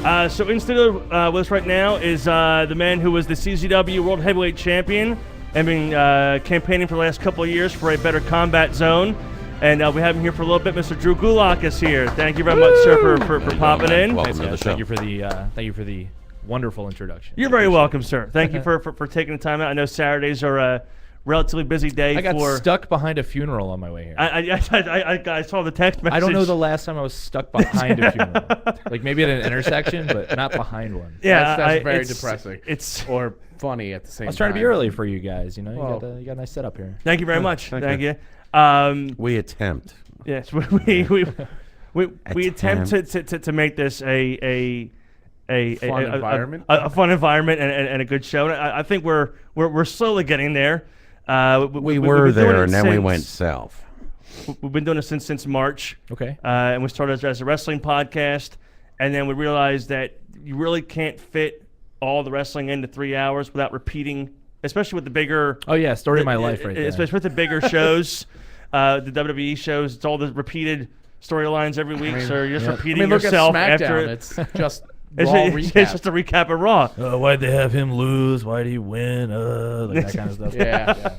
So in studio with us right now is the man who was the CZW World Heavyweight Champion and been campaigning for the last couple of years for a better combat zone. And we have him here for a little bit. Mr. Drew Gulak is here. Thank you very much, sir, for popping in. Welcome to the show. Thank you for the wonderful introduction. You're very welcome, sir. Thank you for taking the time out. I know Saturdays are a relatively busy day. I got stuck behind a funeral on my way here. I saw the text message. I don't know the last time I was stuck behind a funeral. Like maybe at an intersection, but not behind one. Yeah, that's very depressing. Or funny at the same time. I was trying to be early for you guys. You know, you got a nice setup here. Thank you very much. Thank you. We attempt. Yes, we attempt to make this a fun environment, a fun environment, and a good show. I think we're slowly getting there. We were there, and then we went south. We've been doing it since March. Okay. And we started as a wrestling podcast, and then we realized that you really can't fit all the wrestling into 3 hours without repeating, especially with the bigger. Oh yeah, story of my life right there. Especially with the bigger shows, the WWE shows. It's all the repeated storylines every week, so you're just repeating yourself after. It's just. It's just a recap of Raw. Why'd they have him lose? Why'd he win? Like that kind of stuff. Yeah.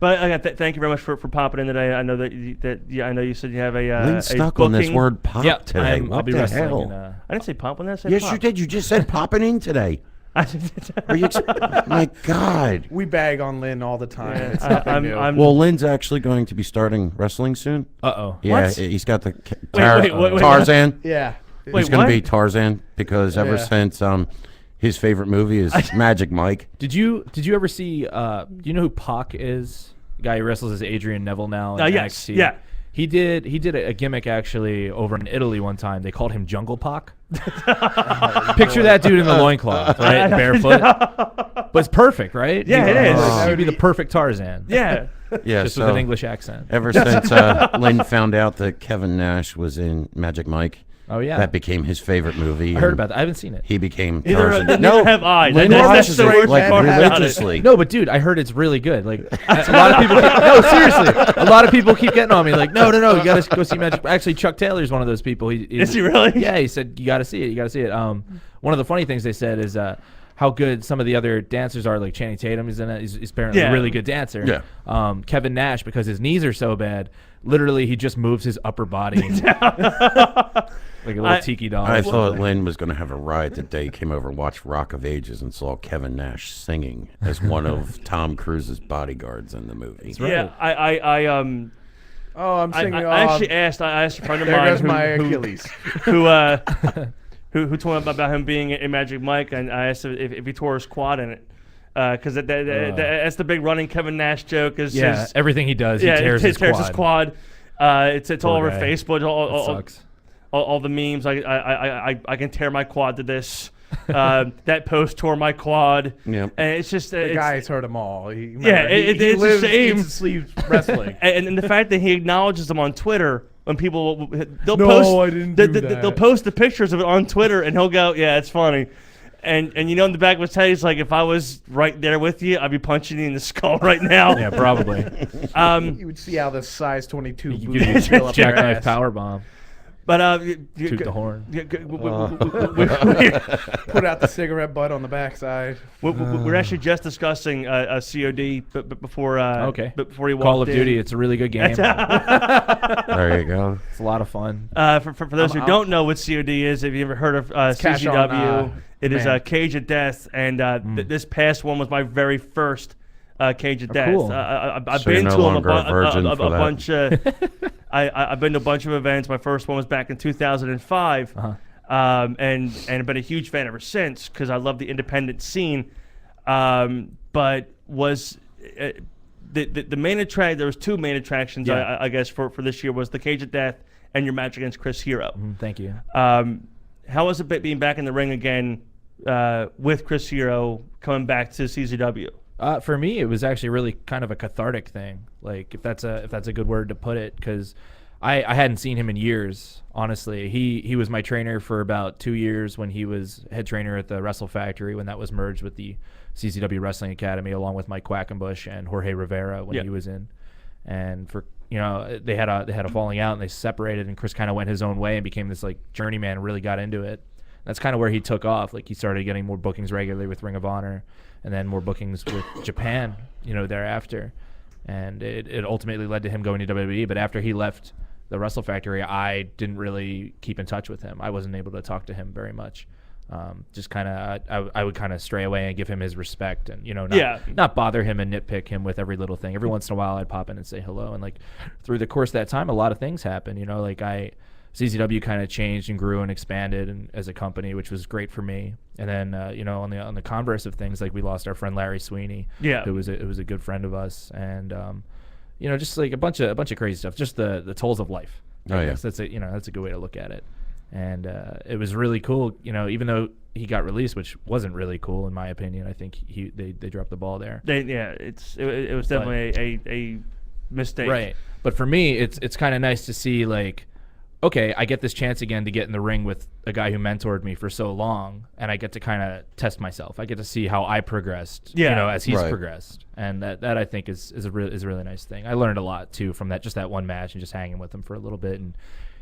But thank you very much for popping in today. I know that I know you said you have a Lynn's stuck on this word pop today. I'll be wrestling. I didn't say pop. When did I say yes, pop? you did. You just said popping in today. Are you my God. We bag on Lynn all the time. Yeah. It's nothing new. Well, Lynn's actually going to be starting wrestling soon. Uh-oh. Yeah, What? he's got the wait, Tarzan. Yeah. He's going to be Tarzan because ever since his favorite movie is Magic Mike. Did you ever see? Do you know who Pac is? The guy who wrestles as Adrian Neville now. In yes. NXT. Yeah. He did a gimmick actually over in Italy one time. They called him Jungle Pac. Picture that dude in the loincloth, right, barefoot. But it's perfect, right? Yeah, it is. That would be the perfect Tarzan. Yeah. Yeah, just with an English accent. Ever since Lynn found out that Kevin Nash was in Magic Mike. Oh yeah, that became his favorite movie. I heard about that. I haven't seen it. He became Tarzan. No, have I. Lynn watches it like religiously. No, but dude, I heard it's really good. Like a lot of people. Seriously, a lot of people keep getting on me. Like, no, you got to go see Magic. Actually, Chuck Taylor's one of those people. Is he really? Yeah, he said you got to see it. You got to see it. One of the funny things they said is how good some of the other dancers are. Like Channing Tatum is in it. He's apparently a really good dancer. Yeah. Kevin Nash, because his knees are so bad, literally he just moves his upper body. Like a little tiki doll. I thought Lynn was going to have a riot the day he came over and watched Rock of Ages and saw Kevin Nash singing as one of Tom Cruise's bodyguards in the movie. Yeah, I'm singing. I actually asked a friend of mine. There goes my Achilles. Who told me about him being in Magic Mike, and I asked him if he tore his quad in it. Because that's the big running Kevin Nash joke. Is everything he does, he tears his quad. It's all over Facebook. Sucks. All the memes. I can tear my quad to this. That post tore my quad. Yep. And it's just the guy's heard them all. He it's lives, a shame. Eats and sleeps wrestling. and the fact that he acknowledges them on Twitter. When people I didn't do that. They'll post the pictures of it on Twitter, and he'll go, "Yeah, it's funny." And in the back of his head, he's like, if I was right there with you, I'd be punching you in the skull right now. Yeah, probably. You would see how the size 22 You booty could fill up your jackknife ass. power bomb. But Toot the horn. Put out the cigarette butt on the backside. We're actually just discussing COD, but before before he walked Call of in. Duty. It's a really good game. There you go. It's a lot of fun. For those who don't know what COD is, have you ever heard of CZW? It is Cage of Death, and this past one was my very first Cage of Death. Cool. I've So been you're to no them longer a virgin for that. bunch. I've been to a bunch of events. My first one was back in 2005, and I've been a huge fan ever since because I love the independent scene. But was the main attraction? There was two main attractions, I guess, for this year was the Cage of Death and your match against Chris Hero. Thank you. How was it being back in the ring again with Chris Hero coming back to CZW? For me, it was actually really kind of a cathartic thing, like if that's a good word to put it, because I hadn't seen him in years. Honestly, he was my trainer for about 2 years when he was head trainer at the Wrestle Factory when that was merged with the CZW Wrestling Academy, along with Mike Quackenbush and Jorge Rivera when he was in. And for they had a falling out and they separated, and Chris kind of went his own way and became this like journeyman and really got into it. That's kind of where he took off. Like he started getting more bookings regularly with Ring of Honor, and then more bookings with Japan, thereafter. And it ultimately led to him going to WWE. But after he left the Wrestle Factory, I didn't really keep in touch with him. I wasn't able to talk to him very much. Just kind of, I would kind of stray away and give him his respect, and not bother him and nitpick him with every little thing. Every once in a while, I'd pop in and say hello. And like through the course of that time, a lot of things happened. CZW kind of changed and grew and expanded and as a company, which was great for me. And then on the converse of things, like we lost our friend Larry Sweeney, who was a good friend of us, and just like a bunch of crazy stuff, just the tolls of life. That's a good way to look at it. And it was really cool, even though he got released, which wasn't really cool in my opinion. I think they dropped the ball there. It was definitely a mistake, right? But for me, it's kind of nice to see, like, okay, I get this chance again to get in the ring with a guy who mentored me for so long, and I get to kind of test myself. I get to see how I progressed, as he's progressed, and that I think is a really nice thing. I learned a lot too from that one match and just hanging with him for a little bit. And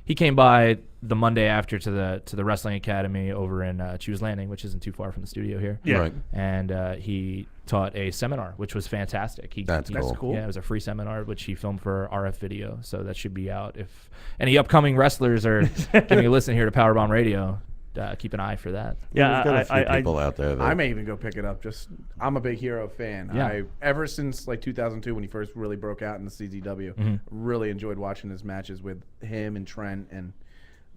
he came by the Monday after to the Wrestling Academy over in Choose Landing, which isn't too far from the studio here. Yeah. Right. And he taught a seminar, which was fantastic. That's cool. Yeah, it was a free seminar, which he filmed for RF Video, so that should be out. If any upcoming wrestlers are giving a listen here to Powerbomb Radio, keep an eye for that. Yeah, we've got a few people out there. I may even go pick it up. I'm a big Hero fan. Yeah. Ever since like 2002 when he first really broke out in the CZW, really enjoyed watching his matches with him and Trent, and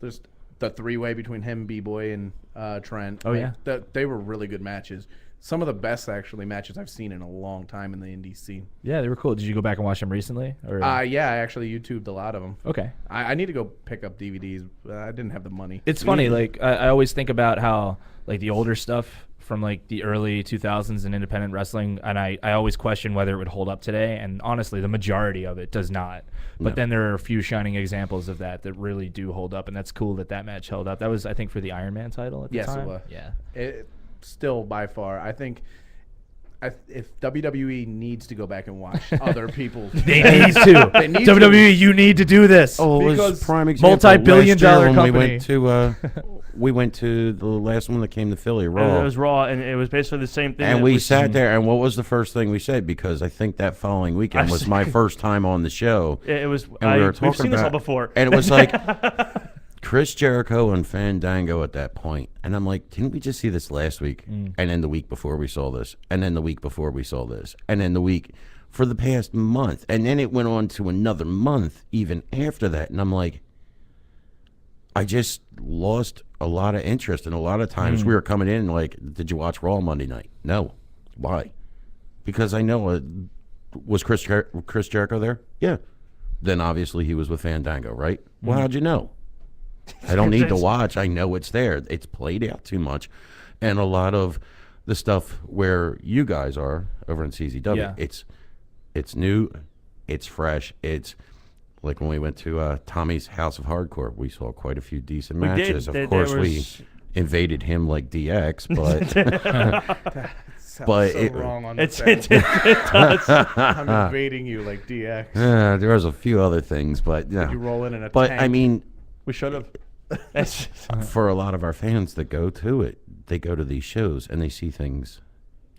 there's the three-way between him, B-Boy, and Trent. Oh, yeah. They were really good matches. Some of the best, actually, matches I've seen in a long time in the indie scene. Yeah, they were cool. Did you go back and watch them recently? Or? Yeah, I actually YouTubed a lot of them. Okay. I need to go pick up DVDs. I didn't have the money. It's funny. Like, I always think about how, like, the older stuff from, like, the early 2000s in independent wrestling, and I always question whether it would hold up today, and honestly, the majority of it does not. But then there are a few shining examples of that really do hold up, and that's cool that match held up. That was, I think, for the Iron Man title at the time. Yes, it was. Yeah. Still by far, I think if WWE needs to go back and watch other people's, they need to. WWE, you need to do this. Oh, it was prime example. Multi-billion-dollar company. We went to the last one that came to Philly, Raw. It was Raw, and it was basically the same thing. And we sat there, and what was the first thing we said? Because I think that following weekend was my first time on the show. It was. And we were talking we've seen this all before. And it was like Chris Jericho and Fandango at that point. And I'm like, didn't we just see this last week? And then the week before we saw this. And then the week before we saw this. And then the week for the past month. And then it went on to another month even after that. And I'm like, I just lost a lot of interest. And a lot of times we were coming in like, did you watch Raw Monday night? No. Why? Because I know, was Chris Jericho there? Yeah. Then obviously he was with Fandango, right? Well, how'd you know? I don't need to watch. I know it's there. It's played out too much. And a lot of the stuff where you guys are over in CZW, it's new, it's fresh. It's like when we went to Tommy's House of Hardcore, we saw quite a few decent matches. Of course, we invaded him like DX, but but so wrong on it does. I'm invading you like DX. There was a few other things, but yeah. You roll in a but tank. I mean, We should have. For a lot of our fans that go to it, they go to these shows and they see things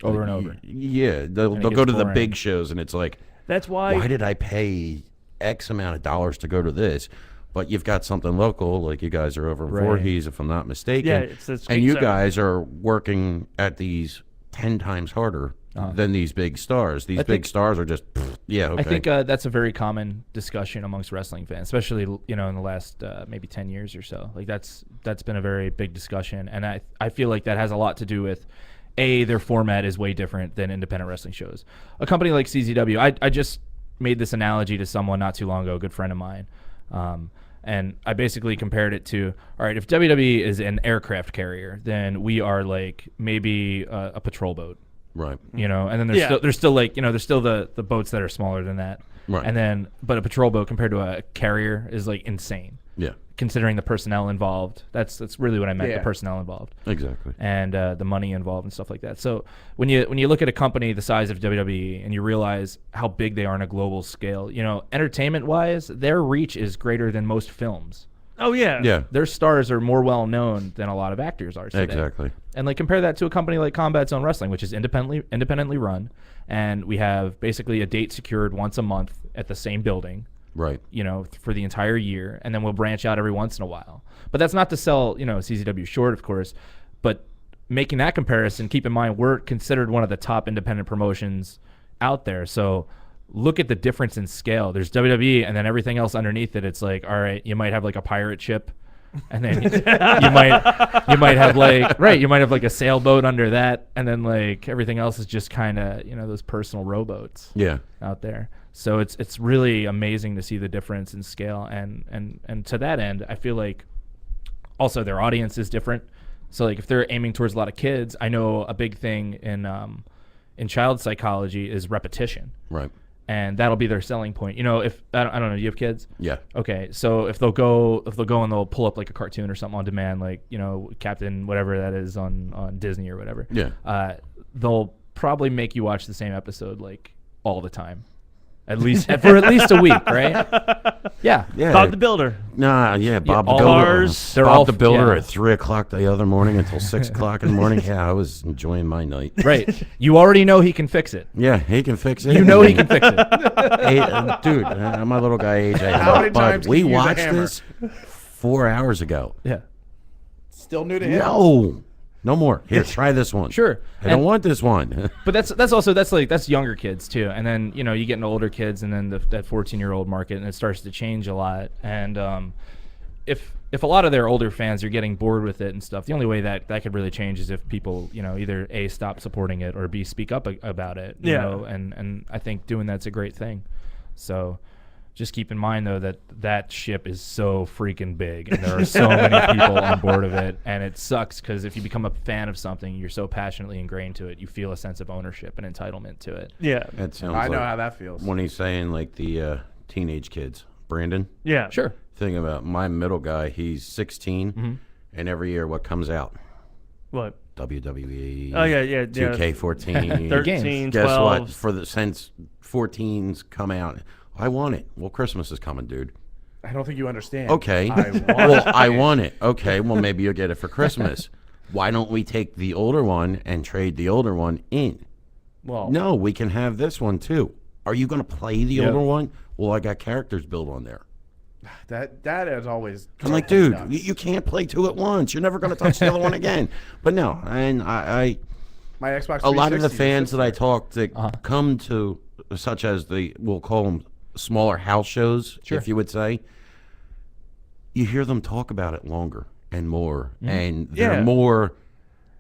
over and over. Yeah, they'll go to the big shows, and it's like, that's why did I pay X amount of dollars to go to this? But you've got something local, like you guys are over in Voorhees, if I'm not mistaken. Yeah, it's and you guys are working at these 10 times harder than these big stars. These big stars are just, okay. I think that's a very common discussion amongst wrestling fans, especially in the last maybe 10 years or so. Like that's been a very big discussion, and I feel like that has a lot to do with their format is way different than independent wrestling shows. A company like CZW, I just made this analogy to someone not too long ago, a good friend of mine, and I basically compared it to, all right, if WWE is an aircraft carrier, then we are like maybe a patrol boat. Right. And then there's still like, there's still the boats that are smaller than that. Right. And then, but a patrol boat compared to a carrier is like insane. Yeah. Considering the personnel involved. That's really what I meant, the personnel involved. Exactly. And the money involved and stuff like that. So when you look at a company the size of WWE and you realize how big they are on a global scale, entertainment wise, their reach is greater than most films. Oh yeah. Yeah. Their stars are more well known than a lot of actors are today. Exactly. And like compare that to a company like Combat Zone Wrestling, which is independently run, and we have basically a date secured once a month at the same building. Right. You know, for the entire year, and then we'll branch out every once in a while. But that's not to sell, you know, CZW short, of course. But making that comparison, keep in mind we're considered one of the top independent promotions out there. So look at the difference in scale. There's WWE, and then everything else underneath it. It's like, all right, you might have like a pirate ship, and then you might have like you might have like a sailboat under that, and then like everything else is just kind of, you know, those personal rowboats. Yeah. Out there. So it's really amazing to see the difference in scale, and to that end, I feel like also their audience is different. So like if they're aiming towards a lot of kids, I know a big thing in child psychology is repetition. Right. And that'll be their selling point. You know, if I don't know, you have kids? Yeah. Okay, so if they'll go and they'll pull up like a cartoon or something on demand, like, you know, Captain whatever that is on Disney or whatever. Yeah. They'll probably make you watch the same episode like all the time. At least for at least a week, right? Yeah. Yeah. Bob the Builder. Nah, yeah, Bob the all Builder. ours, they're Bob all- the Builder yeah. at 3 o'clock the other morning until 6 o'clock in the morning. Yeah, I was enjoying my night. Right. You already know he can fix it. Yeah, he can fix it. You know he can fix it. Dude, my little guy AJ. How many Bud, times can we you use a watched hammer? this 4 hours ago. Yeah. Still new to him. No more. Here, try this one. Sure. I don't want this one. But that's younger kids too. And then, you know, you get into older kids, and then that 14-year-old market, and it starts to change a lot. And if a lot of their older fans are getting bored with it and stuff, the only way that could really change is if people, you know, either A, stop supporting it, or B, speak up about it. You know? And I think doing that's a great thing. So just keep in mind, though, that ship is so freaking big, and there are so many people on board of it, and it sucks because if you become a fan of something, you're so passionately ingrained to it, you feel a sense of ownership and entitlement to it. Yeah. That sounds I know like how that feels. when he's saying like the teenage kids. Brandon, Yeah. Sure. think about my middle guy. He's 16, Mm-hmm. and every year what comes out? What? WWE. Oh yeah, yeah. 2K14. 13, Guess 12. what? Since 14's come out, I want it. Well, Christmas is coming, dude. I don't think you understand. Okay. I want it. Okay. Well, maybe you'll get it for Christmas. Why don't we take the older one and trade the older one in? Well, No, we can have this one too. Are you going to play the older one? Well, I got characters built on there. that is always. I'm like, dude, you can't play two at once. You're never going to touch the other one again. But no, and I My Xbox. a lot of the 360 fans sits that I there. talk that come to, such as we'll call them smaller house shows, if you would say, you hear them talk about it longer and more, and they're Yeah. more.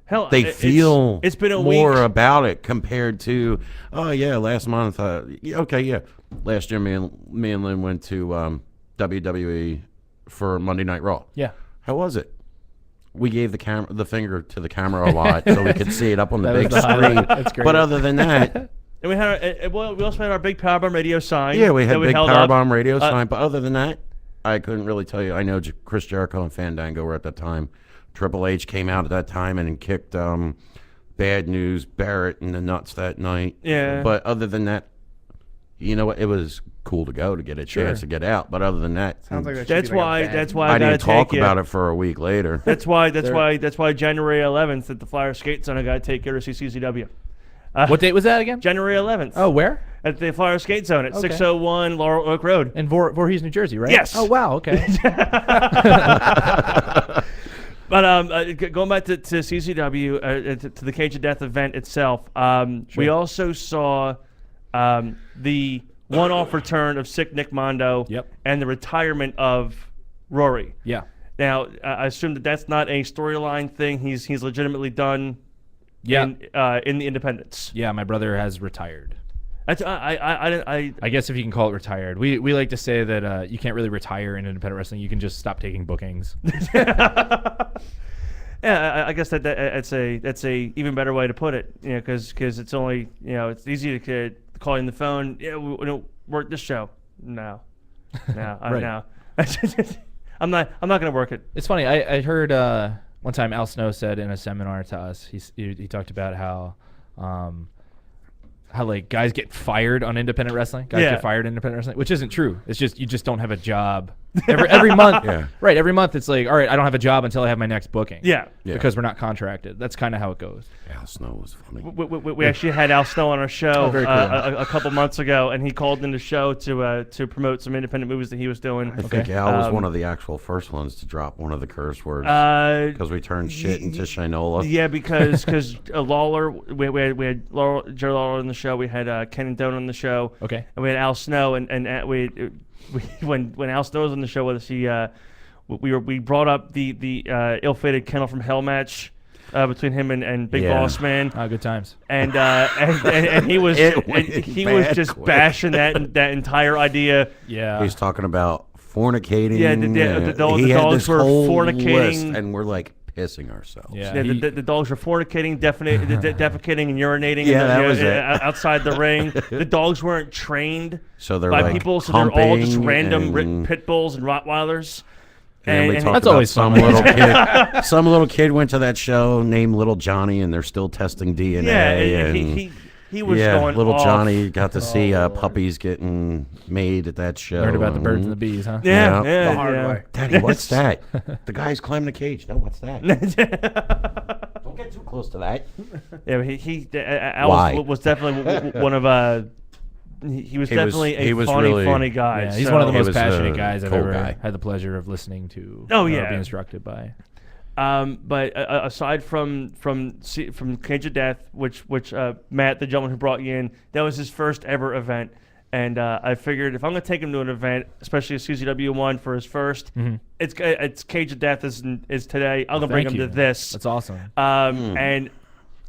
Hell, They feel it's been a more week. about it compared to, oh yeah, last month. Last year me and Lynn went to WWE for Monday Night Raw. Yeah. How was it? We gave the finger to the camera a lot so we could see it up on the That was big the screen. highlight. That's great. But other than that, And we had we also had our big Powerbomb radio sign. yeah, we had that big held up. Powerbomb radio sign. But other than that, I couldn't really tell you. I know Chris Jericho and Fandango were at that time. Triple H came out at that time and kicked Bad News Barrett in the nuts that night. Yeah. But other than that, you know what? It was cool to go to get a chance to get out. But other than that, Sounds like that should That's be like a why. band. That's why I I gotta didn't talk take about you. it for a week later. That's why January 11th at the Flyer Skate Zone I gotta take you to see CZW. What date was that again? January 11th. Oh, where? At the Flyer Skate Zone at Okay. 601 Laurel Oak Road. In Voorhees, New Jersey, right? Yes. Oh, wow. Okay. But going back to CZW, to the Cage of Death event itself, we also saw the one-off return of Sick Nick Mondo Yep. and the retirement of Rory. Yeah. Now, I assume that's not a storyline thing. He's legitimately done Yeah. in the independents. Yeah, my brother has retired. I I guess if you can call it retired. We like to say that you can't really retire in independent wrestling. You can just stop taking bookings. Yeah, I guess that's a even better way to put it. You know, because it's only, you know, it's easy to call in the phone. Yeah, we don't work this show. No, Right. no. I'm not gonna work it. It's funny. I heard one time Al Snow said in a seminar to us. He talked about how like guys get fired on independent wrestling. Guys Yeah. get fired in independent wrestling, which isn't true. It's just you just don't have a job Every month, Yeah. right? Every month, it's like, all right, I don't have a job until I have my next booking. Yeah. Yeah. because we're not contracted. That's kind of how it goes. Al Snow was funny. We actually had Al Snow on our show very cool. a couple months ago, and he called in the show to promote some independent movies that he was doing. I think Al was one of the actual first ones to drop one of the curse words because we turned shit into Shinola. Yeah, because Lawler, we had Lawler, Jerry Lawler on the show. We had Ken and Doan on the show. Okay. And we had Al Snow, and when Al Snow was on the show with us, we brought up the ill-fated Kennel from Hell match between him and Big Yeah. Boss Man, Good times. and he was just quick. bashing that entire idea. Yeah. He's talking about fornicating. Yeah, the he had dogs this were whole fornicating. list, and we're like pissing ourselves. Yeah. Yeah, the dogs were fornicating, defecating, and urinating Yeah, that was it. outside the ring. The dogs weren't trained So they're by like people, so they're all just humping random and- pit bulls and Rottweilers. And we And- talked That's about always some fun. little kid. Some little kid went to that show named Little Johnny, and they're still testing DNA. Yeah, and he was yeah, going little off. Johnny got to see puppies getting made at that show. Learned about the birds and the bees, huh? Yeah, Yeah. The hard yeah. way. Daddy, what's that? The guy's climbing the cage. No, what's that? Don't get too close to that. Yeah, Al Why? was definitely one of he was definitely he a was funny, really- funny guy. Yeah, he's so- one of the He most was a passionate guys I've cool ever guy. had the pleasure of listening to. Oh, yeah. Be instructed by. But aside from Cage of Death, which Matt, the gentleman who brought you in, that was his first ever event, and I figured if I'm gonna take him to an event, especially a CZW one for his 1st, it's Cage of Death is today. I'm gonna bring him Thank you. to this. That's awesome. And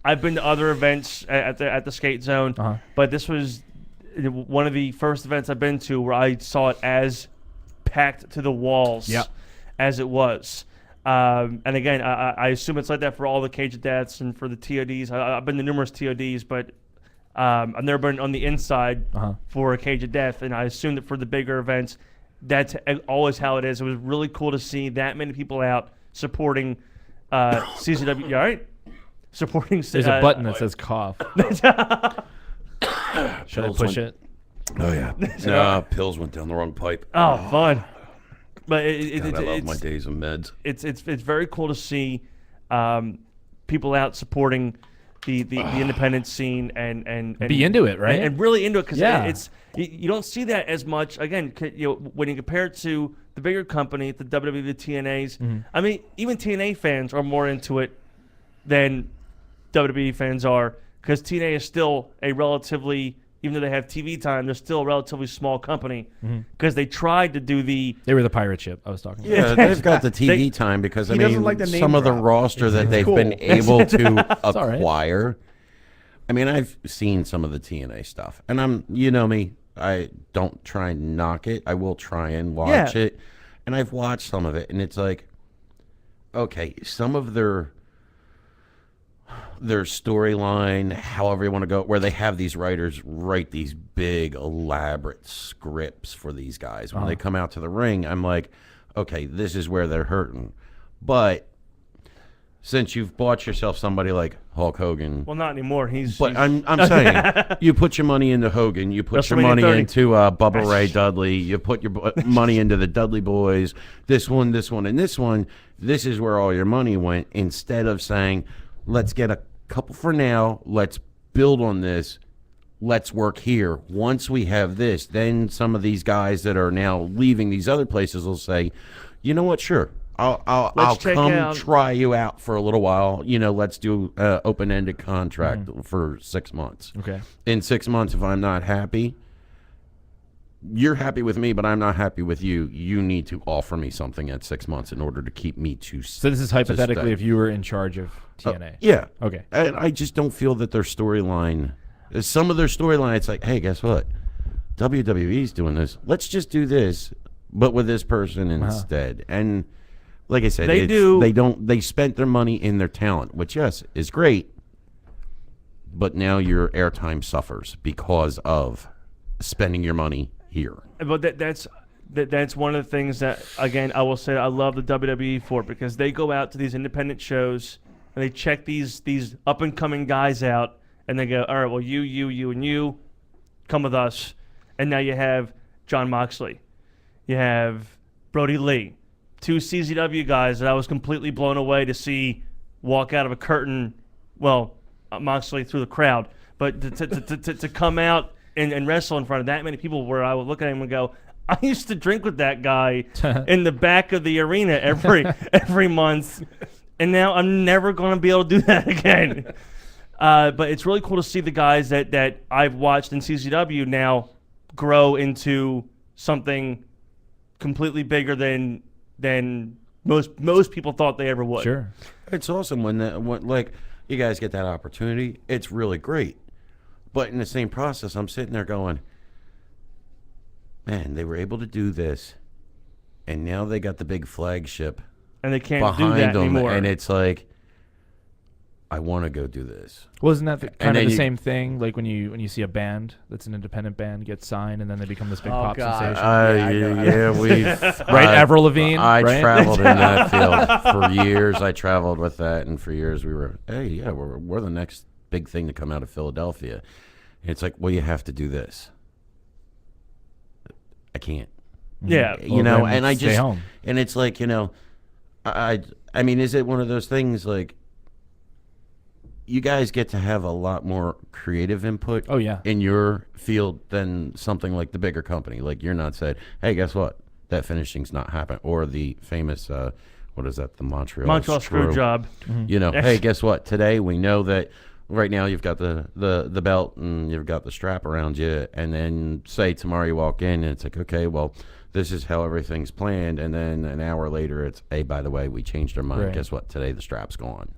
I've been to other events at the skate zone, but this was one of the first events I've been to where I saw it as packed to the walls as it was. And again, I assume it's like that for all the Cage of Deaths and for the TODs. I've been to numerous TODs, but I've never been on the inside for a Cage of Death, and I assume that for the bigger events, that's always how it is. It was really cool to see that many people out supporting CZW. You all right? Supporting. There's a button that says cough. Should I Pills push went- it? Oh yeah. No, pills went down the wrong pipe. Oh, fun! But God, I love my days of meds. it's very cool to see people out supporting the independent scene and Be into it, right? and really into it because Yeah. it's you don't see that as much again when you compare it to the bigger company, the WWE, the TNAs. I mean, even TNA fans are more into it than WWE fans are because TNA is still a relatively, even though they have TV time, they're still a relatively small company because they tried to do the They were the pirate ship I was talking about. Yeah, they've got the TV time because I He mean, doesn't like the name some of the drop. roster that they've cool. been able to all right. acquire. I mean, I've seen some of the TNA stuff, and you know me, I don't try and knock it. I will try and watch Yeah. it, and I've watched some of it, and it's like, okay, some of their storyline, however you want to go, where they have these writers write these big, elaborate scripts for these guys. When they come out to the ring, I'm like, okay, this is where they're hurting. But since you've bought yourself somebody like Hulk Hogan, well, not anymore. but I'm saying, you put your money into Hogan, you put your WrestleMania money 30. into Bubba Ray Dudley, you put your money into the Dudley Boys, this one, and this one. This is where all your money went. Instead of saying, let's get a couple for now, let's build on this, let's work here. Once we have this, then some of these guys that are now leaving these other places will say, you know what, sure, I'll check come out- try you out for a little while. You know, let's do open-ended contract for 6 months. Okay. In 6 months, if I'm not happy, you're happy with me, but I'm not happy with you. You need to offer me something at 6 months in order to keep me to. So this is hypothetically stay. if you were in charge of TNA. Yeah. Okay. And I just don't feel that their storyline. Some of their storyline, it's like, hey, guess what? WWE's doing this. Let's just do this, but with this person instead. And like I said, They do- They spent their money in their talent, which yes is great. But now your airtime suffers because of spending your money here. But that's one of the things that, again, I will say I love the WWE for, because they go out to these independent shows and they check these up and coming guys out, and they go, all right, well, you, and you come with us, and now you have John Moxley, you have Brody Lee, 2 CZW guys that I was completely blown away to see walk out of a curtain. Well, Moxley through the crowd, but to come out and wrestle in front of that many people, where I would look at him and go, I used to drink with that guy in the back of the arena every month, and now I'm never going to be able to do that again. But it's really cool to see the guys that I've watched in CZW now grow into something completely bigger than most people thought they ever would. Sure. It's awesome when like you guys get that opportunity. It's really great. But in the same process, I'm sitting there going, man, they were able to do this, and now they got the big flagship And they can't behind do that them, anymore. and it's like, I want to go do this. Wasn't that kind of then the you- same thing? Like when you see a band that's an independent band get signed, and then they become this big Oh, pop God. sensation. I know. we Right, Avril Lavigne, I right? traveled in that field for years. I traveled with that, and for years we were, hey, yeah, we're the next big thing to come out of Philadelphia. And it's like, well, you have to do this. I can't. Yeah. You know, then and I stay just, home. and it's like, you know, I mean, is it one of those things like you guys get to have a lot more creative input Oh, yeah. in your field than something like the bigger company? Like you're not said, hey, guess what? That finishing's not happening. Or the famous, what is that? The Montreal screw job. You know, hey, guess what? Today we know that right now you've got the belt and you've got the strap around you, and then say tomorrow you walk in and it's like, okay, well, this is how everything's planned, and then an hour later it's, hey, by the way, we changed our mind. Right. Guess what? Today the strap's gone.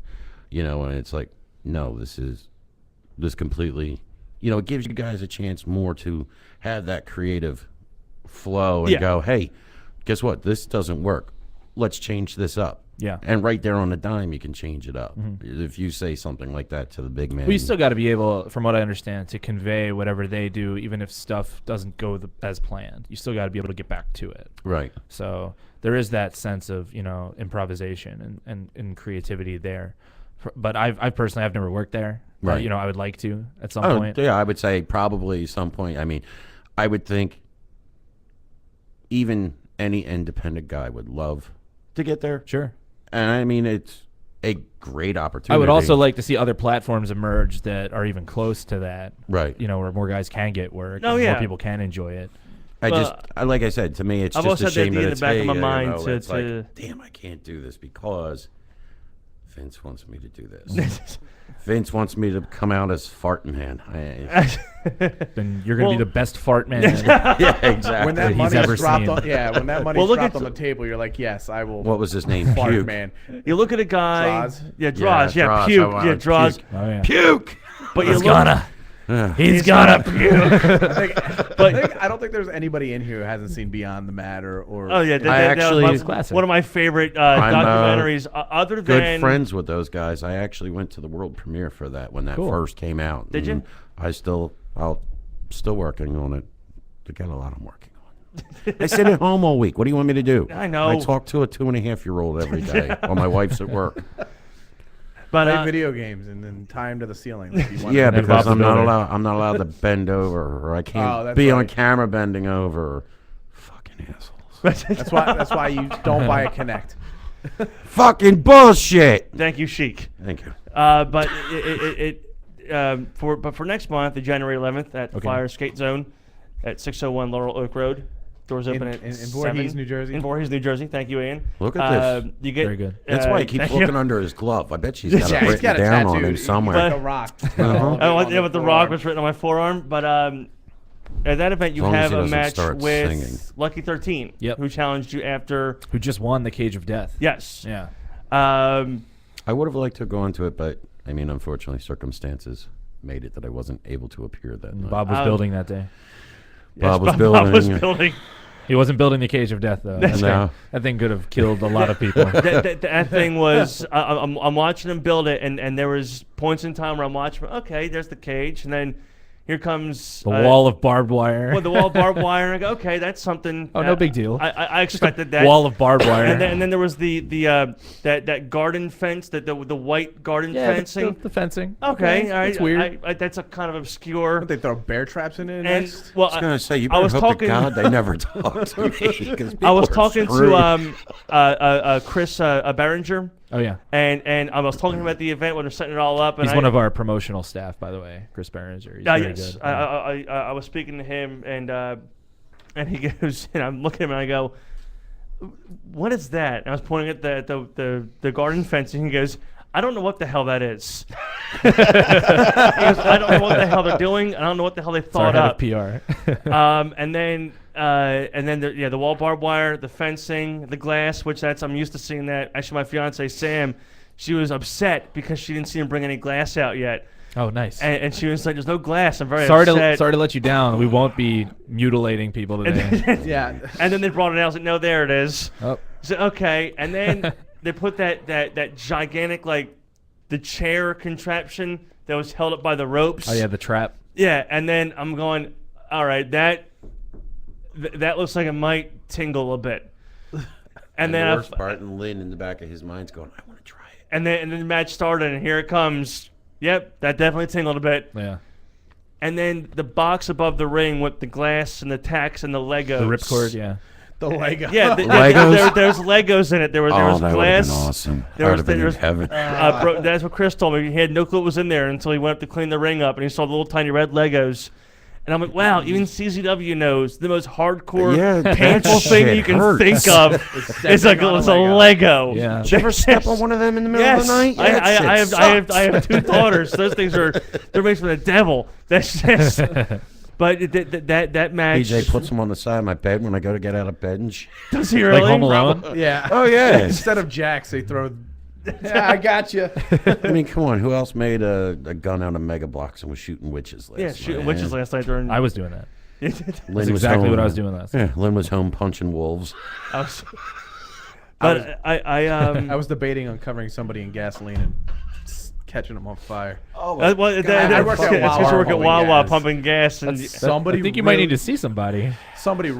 You know, and it's like, no, this completely, you know, it gives you guys a chance more to have that creative flow and Yeah. go, hey, guess what? This doesn't work. Let's change this up. Yeah. And right there on the dime, you can change it up. If you say something like that to the big man. Well, you still got to be able, from what I understand, to convey whatever they do, even if stuff doesn't go as planned. You still got to be able to get back to it. Right. So there is that sense of, you know, improvisation and creativity there. But I've personally, I've never worked there. Right. You know, I would like to at some Oh, point. yeah, I would say probably some point. I mean, I would think even any independent guy would love to get there. Sure. And I mean, it's a great opportunity. I would also like to see other platforms emerge that are even close to that. Right. You know, where more guys can get work. Oh, and yeah. more people can enjoy it. Like I said, to me, it's I've just also a had that shame idea that in it's, the back of hey, my you mind know, to- it's to- like, damn, I can't do this because Vince wants me to do this. Vince wants me to come out as farting man. Then you're going to Well- be the best fart man. Yeah, exactly. When that He's money's ever dropped seen. on, when that money's Well, look dropped at on the table, you're like, yes, I will. What was his name? fart, Puke. man. You look at a guy. Draws. Yeah, draws. Yeah, Yeah, draws. puke. I wanna Yeah, draws. puke. Oh, yeah. Puke. But you He's look. gonna. He's gonna puke. I don't think there's anybody in here who hasn't seen Beyond the Matter or. Oh yeah, I that actually- was It's classic. one of my favorite I'm, documentaries. Other Good than friends with those guys. I actually went to the world premiere for that when that Cool. first came out. Did you? And I'm still working on it. I got a lot I'm working on. I sit at home all week. What do you want me to do? I know. I talk to a 2.5-year-old every day while my wife's at work. but Play video games and then tie him to the ceiling. Like you want Yeah, And then because Bob's I'm not builder. allowed. I'm not allowed to bend over, or I Oh, can't that's be on right. camera bending over. Fucking assholes. That's why you don't buy a Kinect. Fucking bullshit. thank you, Sheik. Thank you. But for next month, the January 11th at Okay. Fire Skate Zone at 601 Laurel Oak Road. Doors open at in 7. Voorhees, New Jersey? In Voorhees, New Jersey. Thank you, Ian. Look at this. You get Very good. That's why he keeps thank you. looking under his glove. I bet she's got Yeah, it he's written got a down tattoo. on him He's somewhere. like a rock. Yeah, with the rock was written on my forearm. But at that event, you As long as have he a doesn't match start with singing. Lucky 13, Yep. who challenged you after. Who just won the Cage of Death. Yes. Yeah. I would have liked to go into it, but I mean, unfortunately, circumstances made it that I wasn't able to appear that night. Bob was building that day. Bob was Bob was building. building. He wasn't building the Cage of Death, though. No. That thing could have killed a lot of people. That thing was. I'm watching him build it, and there was points in time where I'm watching. Okay, there's the cage, and then here comes The wall of barbed wire. Well, the wall of barbed wire. And I go, okay, that's something. Oh, no big deal. I expected that. Wall of barbed wire. And then there was that garden fence, the white garden fencing. The fencing. Okay, all right. It's weird. That's a kind of obscure. Don't they throw bear traps in it And next? well, I was gonna say you I better was hope talking. to God they never talk to me. 'Cause I was people are talking screwed. to Chris Barringer, Oh yeah. and I was talking about the event when they're setting it all up. And He's one of our promotional staff, by the way, Chris Berenger. He's very yes, good. I was speaking to him, and he goes, and I'm looking at him, and I go, "What is that?" And I was pointing at the garden fence, and he goes, "I don't know what the hell that is." He goes, "I don't know what the hell they're doing. I don't know what the hell they It's our thought head up." of PR. And then the wall barbed wire, the fencing, the glass, which I'm used to seeing that. Actually, my fiance Sam, she was upset because she didn't see him bring any glass out yet, Oh, nice. and she was like, "There's no glass." I'm very sorry upset. to let you down. We won't be mutilating people today. Yeah. And then they brought it out. I was like, "No, there it is." Oh. So okay, and then they put that gigantic the chair contraption that was held up by the ropes. Oh yeah, the trap. Yeah, and then I'm going, all right, that looks like it might tingle a bit. And then the worst part, and Lynn in the back of his mind's going, "I want to try it." and then the match started, and here it comes. Yep, that definitely tingled a bit. Yeah. And then the box above the ring with the glass and the tacks and the Legos. The ripcord. Yeah. The Lego. Yeah, Legos? there's Legos in it. There was Oh, that would have glass. been awesome. There I was- would have been there in was- heaven. That's what Chris told me. He had no clue what was in there until he went up to clean the ring up, and he saw the little tiny red Legos. And I'm like, wow, even CZW knows the most hardcore, Yeah, that painful thing shit you can hurts. think of. It's like on a it's a Lego. Lego. Yeah. Did you ever step on one of them in the middle Yes, of the night? I have two daughters. Those things they're made from the devil. That's just. But that match. BJ puts them on the side of my bed when I go to get out of bed and shit. Does he really? Like Home Alone. Yeah. Oh, yeah. Instead of jacks, they throw. Yeah, I got you. I mean, come on. Who else made a gun out of Mega Blocks and was shooting witches last Yeah, night? shooting witches last night during. I was doing that. Lynn That's was exactly home. what I was doing last. Yeah, Lynn was home punching wolves. But I was debating on covering somebody in gasoline and catching them on fire. Oh, I work at It's Wawa supposed to work at pumping Wawa gas. pumping gas, and Somebody. I think you might need to see somebody. Somebody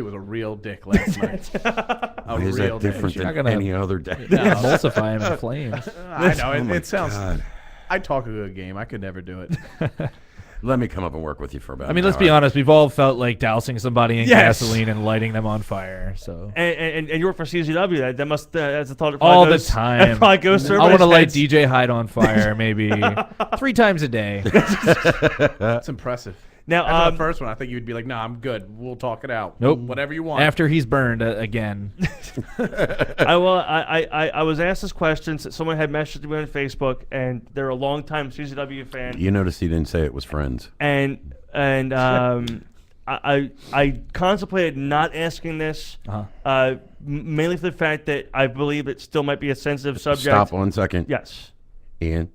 was a real dick last night. A is real that different You're than not gonna- any other day? Emulsify him in flames. dick. I know. Oh my It sounds. God. I talk a good game. I could never do it. Let me come up and work with you for about I mean, an let's be hour. honest. We've all felt like dousing somebody in Yes. gasoline and lighting them on fire. So and you work for CZW. That must that's a thought. That all probably the goes, time, That probably goes through I want to light everybody's DJ Hyde on fire maybe 3 times a day. That's impressive. Now, After the first one, I think you'd be like, "No, I'm good. We'll talk it out. Nope. Whatever you want." After he's burned again. I was asked this question. Someone had messaged me on Facebook, and they're a longtime CZW fan. You notice he didn't say it was friends. And I contemplated not asking this, mainly for the fact that I believe it still might be a sensitive subject. Stop 1 second. Yes. Ian,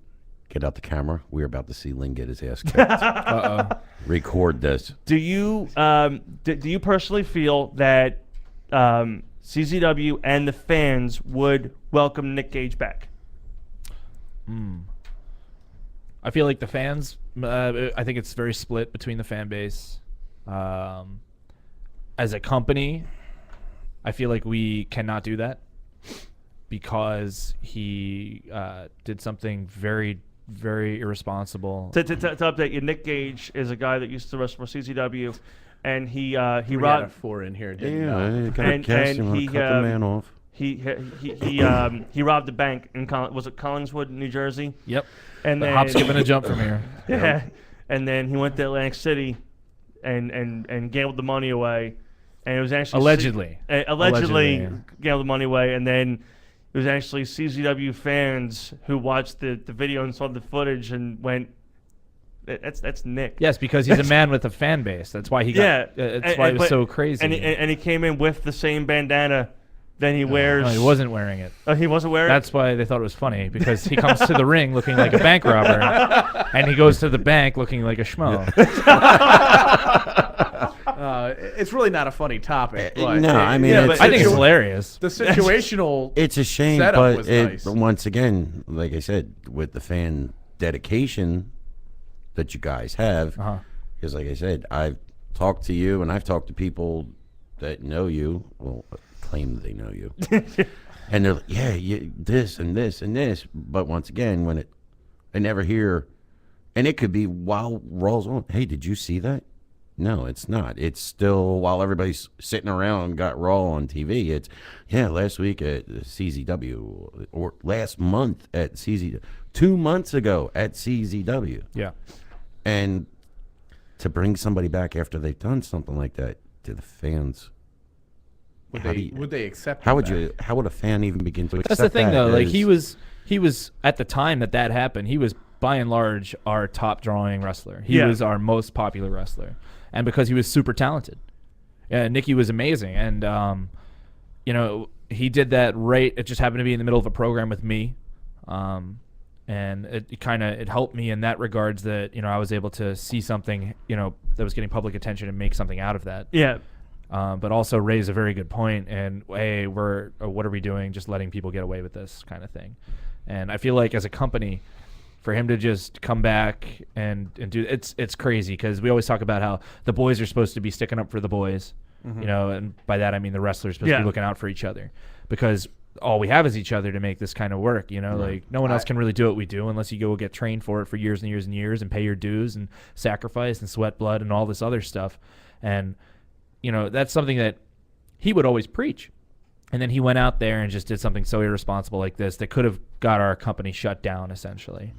get out the camera. We're about to see Lynn get his ass kicked. Record this. Do you do you personally feel that CZW and the fans would welcome Nick Gage back? I feel like the fans. I think it's very split between the fan base. As a company, I feel like we cannot do that because he did something very, very irresponsible. To update you, Nick Gage is a guy that used to wrestle for CZW, and he we had a robbed 4 in here. Didn't know. Yeah, you gotta And- guess. and You want he, to cut the man off. he robbed a bank in was it Collingswood, New Jersey? Yep. And The then hop, skip, and a jump from here. yeah, and then he went to Atlantic City, and gambled the money away, and it was actually Allegedly. allegedly yeah. gambled the money away, and then it was actually CZW fans who watched the video and saw the footage and went, "That's Nick." Yes, because he's a man with a fan base. That's why he got. Yeah, That's why it was but- so crazy. And he came in with the same bandana that he wears. No, he wasn't wearing it. Oh, he wasn't wearing. That's why they thought it was funny, because he comes to the ring looking like a bank robber, and he goes to the bank looking like a schmo. It's really not a funny topic. But no, I mean, yeah, it's, but I think it's situ- hilarious. the situational. it's a shame, setup but was nice. once again, like I said, with the fan dedication, that you guys have. Because like I said, I've talked to you and I've talked to people that know you, well, claim that they know you. And they're like, yeah, this and this and this. But once again, when I never hear, and it could be while Raw's on, hey, did you see that? No, it's not. It's still while everybody's sitting around and got Raw on TV. It's, yeah, last week at CZW, or last month at CZW, 2 months ago at CZW. Yeah. And to bring somebody back after they've done something like that to the fans, Would they accept? how him would back? you? How would a fan even begin to accept That's the thing, that though. Like as- he was at the time that happened. He was by and large our top drawing wrestler. He was our most popular wrestler, and because he was super talented. Yeah, Nikki was amazing, and you know, he did that right. It just happened to be in the middle of a program with me, and it helped me in that regards that, you know, I was able to see something, you know, that was getting public attention and make something out of that. Yeah. But also raise a very good point, and hey, what are we doing? Just letting people get away with this kind of thing. And I feel like as a company, for him to just come back and do it's crazy, because we always talk about how the boys are supposed to be sticking up for the boys, you know, and by that I mean the wrestlers are supposed to be looking out for each other, because all we have is each other to make this kind of work, you know. Like no one else can really do what we do unless you go get trained for it for years and years and years and pay your dues and sacrifice and sweat blood and all this other stuff. And you know, that's something that he would always preach. And then he went out there and just did something so irresponsible like this that could have got our company shut down, essentially.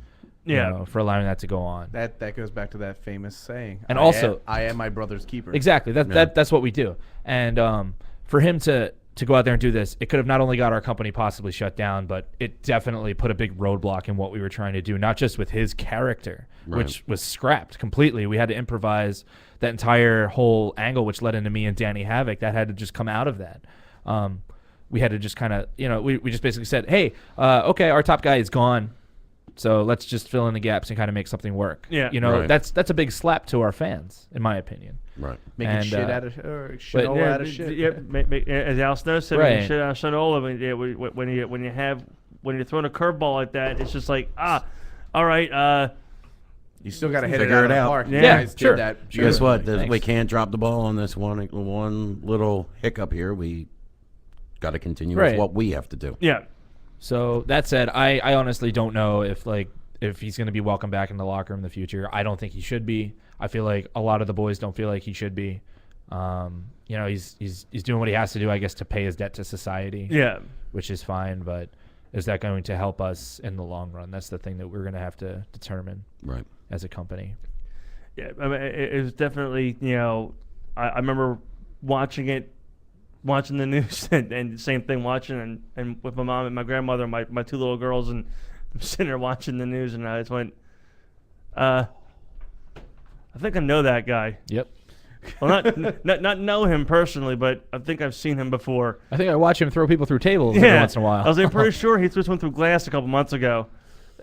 Yeah. You know, for allowing that to go on. That goes back to that famous saying. And also, I am my brother's keeper. Exactly. That's what we do. And for him to go out there and do this, it could have not only got our company possibly shut down, but it definitely put a big roadblock in what we were trying to do, not just with his character, which was scrapped completely. We had to improvise that entire whole angle, which led into me and Danny Havoc. That had to just come out of that. We had to just kind of, you know, we just basically said, hey, okay, our top guy is gone, so let's just fill in the gaps and kind of make something work. Yeah. You know, Right. that's a big slap to our fans, in my opinion. Right. Making And, shit out of but- out of shit. Yeah, as Al Snow said, Right. making shit out of Shinola. When you're throwing a curveball like that, it's just like, all right, You still got to hit it Figure out it of the out. park. You Yeah, guys sure. did that. Guess what? Thanks. We can't drop the ball on this one little hiccup here. We got to continue Right. with what we have to do. yeah. So that said, I honestly don't know if he's going to be welcome back in the locker room in the future. I don't think he should be. I feel like a lot of the boys don't feel like he should be. You know, he's doing what he has to do, I guess, to pay his debt to society. Yeah. Which is fine, but is that going to help us in the long run? That's the thing that we're going to have to determine Right. as a company. Yeah, I mean, it was definitely, you know, I remember watching the news and same thing, watching and with my mom and my grandmother and my two little girls, and I'm sitting there watching the news, and I just went, I think I know that guy. Yep. Well, not know him personally, but I think I've seen him before. I think I watch him throw people through tables every once in a while. I was like, pretty sure he threw someone through glass a couple months ago.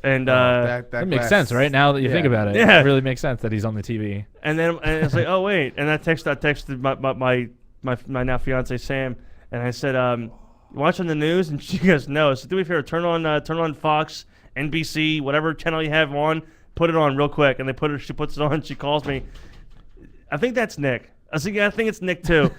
And that makes glass- sense, right? Now that you think about it, Yeah. it really makes sense that he's on the TV. and it's like, oh wait, and I texted my now fiance Sam, and I said, you watching the news? And she goes, no. So do me a favor, turn on Fox, NBC, whatever channel you have on, put it on real quick. And she puts it on. She calls me. I think that's Nick. I said, yeah, I think it's Nick too.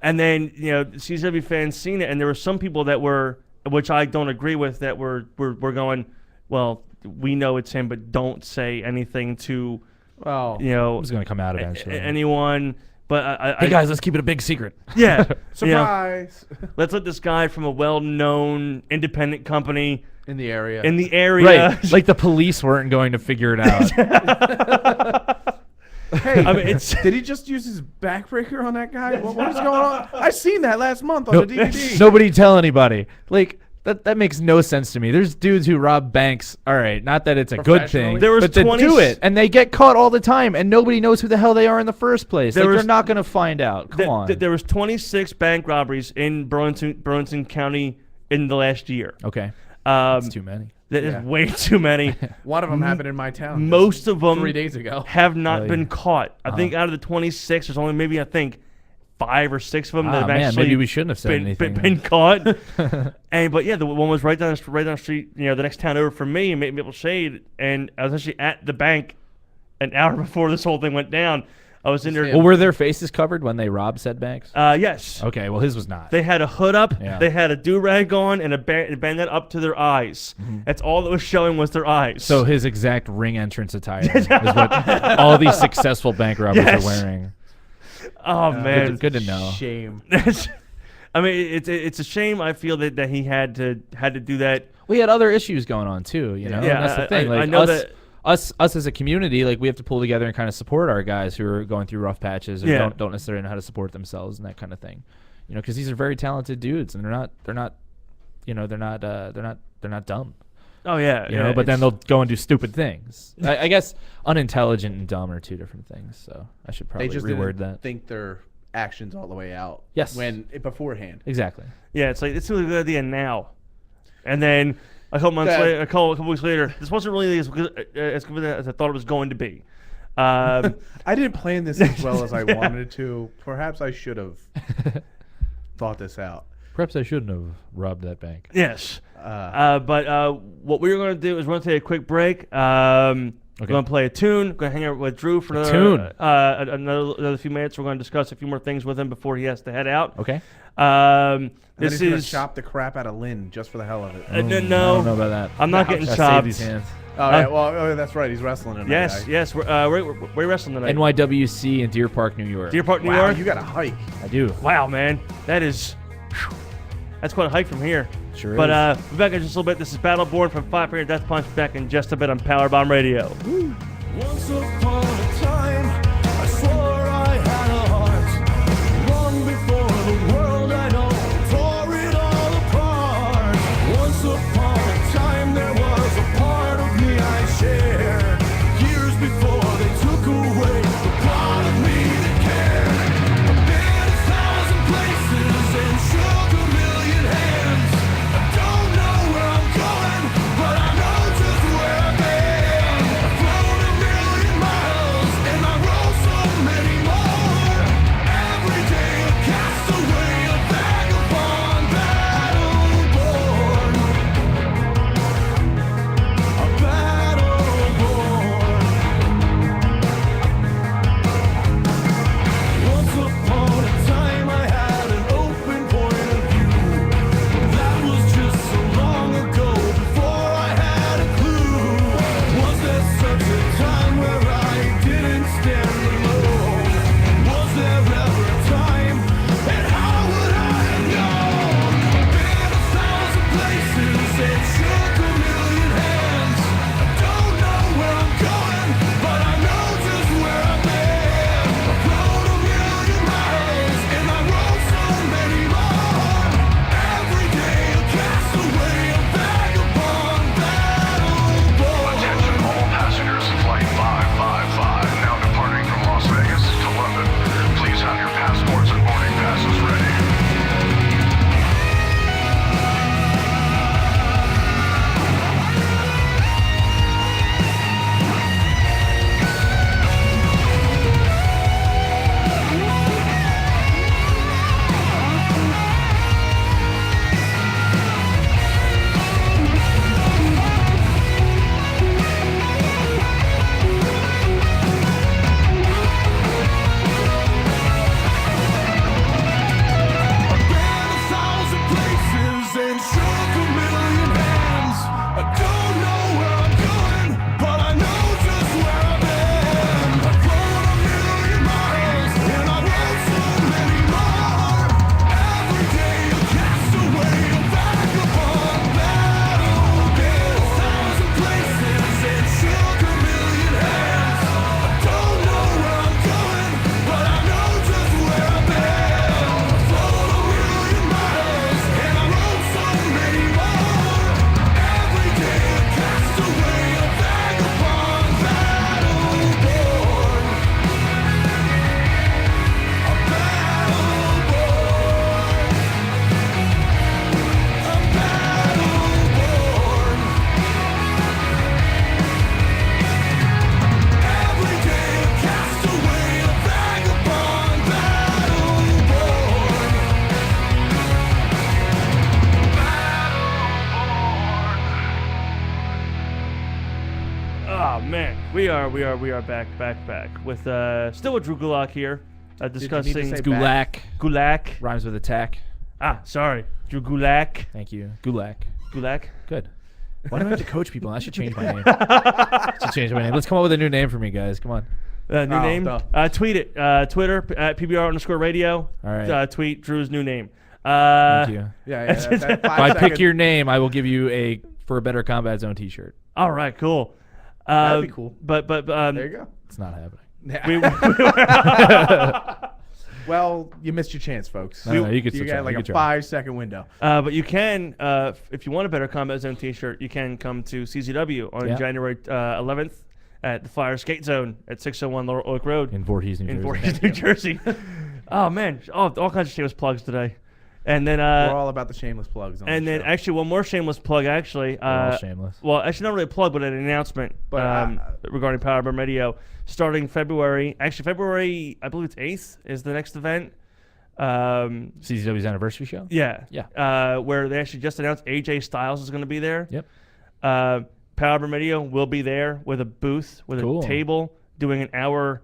And then, you know, CZW fans seen it, and there were some people that were, which I don't agree with, that were going, well, we know it's him, but don't say anything to, Well, you know, It's going to come out eventually. anyone. But Hey guys, let's keep it a big secret. yeah, you know, surprise let's let this guy from a well-known independent company in the area. in the area. Right, like the police weren't going to figure it out. Hey, I mean, it's did he just use his backbreaker on that guy? What is going on? I seen that last month on the DVD. Nobody tell anybody. Like that makes no sense to me. There's dudes who rob banks. All right, not that it's a good thing, Professionally? There was but they 20 do it, and they get caught all the time, and nobody knows who the hell they are in the first place. There Like, was- they're not going to find out. Come on. there was 26 bank robberies in Burlington County in the last year. Okay, Um, that's too many. that is Yeah. way too many. One of them happened in my town. Most of them 3 days ago. have not Really? been caught. I think out of the 26, there's only maybe 5 or 6 of them that have man, actually maybe we shouldn't have said anything. been caught. But yeah, the one was right down the street, you know, the next town over from me in Maple Shade, and I was actually at the bank an hour before this whole thing went down. I was in there. Well, were their faces covered when they robbed said banks? Yes. Okay, well, his was not. They had a hood up. Yeah. They had a do-rag on and a bandana up to their eyes. That's all that was showing was their eyes. So his exact ring entrance attire is what all these successful bank robbers Yes. are wearing. Oh, man. Good to know. Shame. I mean, it's a shame. I feel that he had to do that. We had other issues going on too, you know. Yeah, and that's the thing. I Like know us, that- us as a community, like we have to pull together and kind of support our guys who are going through rough patches and Yeah. don't necessarily know how to support themselves and that kind of thing. You know, because these are very talented dudes and they're not dumb. Oh yeah, You know, but then they'll go and do stupid things. I guess unintelligent and dumb are two different things. So I should probably They just reword didn't that. think their actions all the way out. Yes. Beforehand. Exactly. yeah, it's like it's really a good idea now, and then a couple months That- later, a couple weeks later, this wasn't really as good as I thought it was going to be. I didn't plan this as well as I wanted to. Perhaps I should have thought this out. Perhaps I shouldn't have robbed that bank. Yes. But what we're going to do is we're going to take a quick break. We're going to play a tune. We're going to hang out with Drew for another few minutes. We're going to discuss a few more things with him before he has to head out. Okay. This He's gonna is chop the crap out of Lynn just for the hell of it. I no. don't know about that. I'm not No, getting Gotta chopped. save these hands. That's right. He's wrestling tonight. Yes. We're wrestling tonight. NYWC in Deer Park, New York. Deer Park, New Wow, York. you got a hike. I do. Wow, man, that's quite a hike from here. Sure But is. we're back in just a little bit. This is Battleborn from Five Finger Death Punch. Back in just a bit on Powerbomb Radio. Once upon a time, I swore I had a heart. Long before the world I know tore it all apart. Once upon a time, there was a part of me I shared. Years before they took away the part of me that cared. I've been 1,000 places and shook a million hands. I don't know where I'm going, but I know just where I've been. I've flown a million miles and my road Oh man, we are back with still with Drew Gulak here, discussing say Gulak. Gulak. Rhymes with attack. Sorry, Drew Gulak. Thank you. Gulak. Gulak. Good. Why do I have to coach people? I should change my name. Let's come up with a new name for me, guys. Come on. New name. duh. Tweet it. Twitter at PBR_radio. All right. Tweet Drew's new name. Thank you. Yeah. That If 5 I pick second- your name, I will give you a For a Better Combat Zone T-shirt. All right, cool. That'd be cool. But There you go. It's not happening. Well, you missed your chance, folks. No, you could You still got try. like You a could try. 5-second window. but you can, if you want a Better Combat Zone T-shirt, you can come to CZW on Yeah. January 11th at the Fire Skate Zone at 601 Laurel Oak Road In Voorhees, New in Jersey. Voorhees, New Jersey. Oh man, all kinds of shameless plugs today, and then We're all about the shameless plugs. On and the then show. actually one more shameless plug. Actually, We're all shameless. well, actually not really a plug, but an announcement But, regarding Power Burn Radio starting February. Actually, February, I believe it's 8th is the next event. CZW's anniversary show? Yeah. Yeah. Where they actually just announced AJ Styles is going to be there. Yep. Power Burn Radio will be there with a booth, with Cool. a table, doing an hour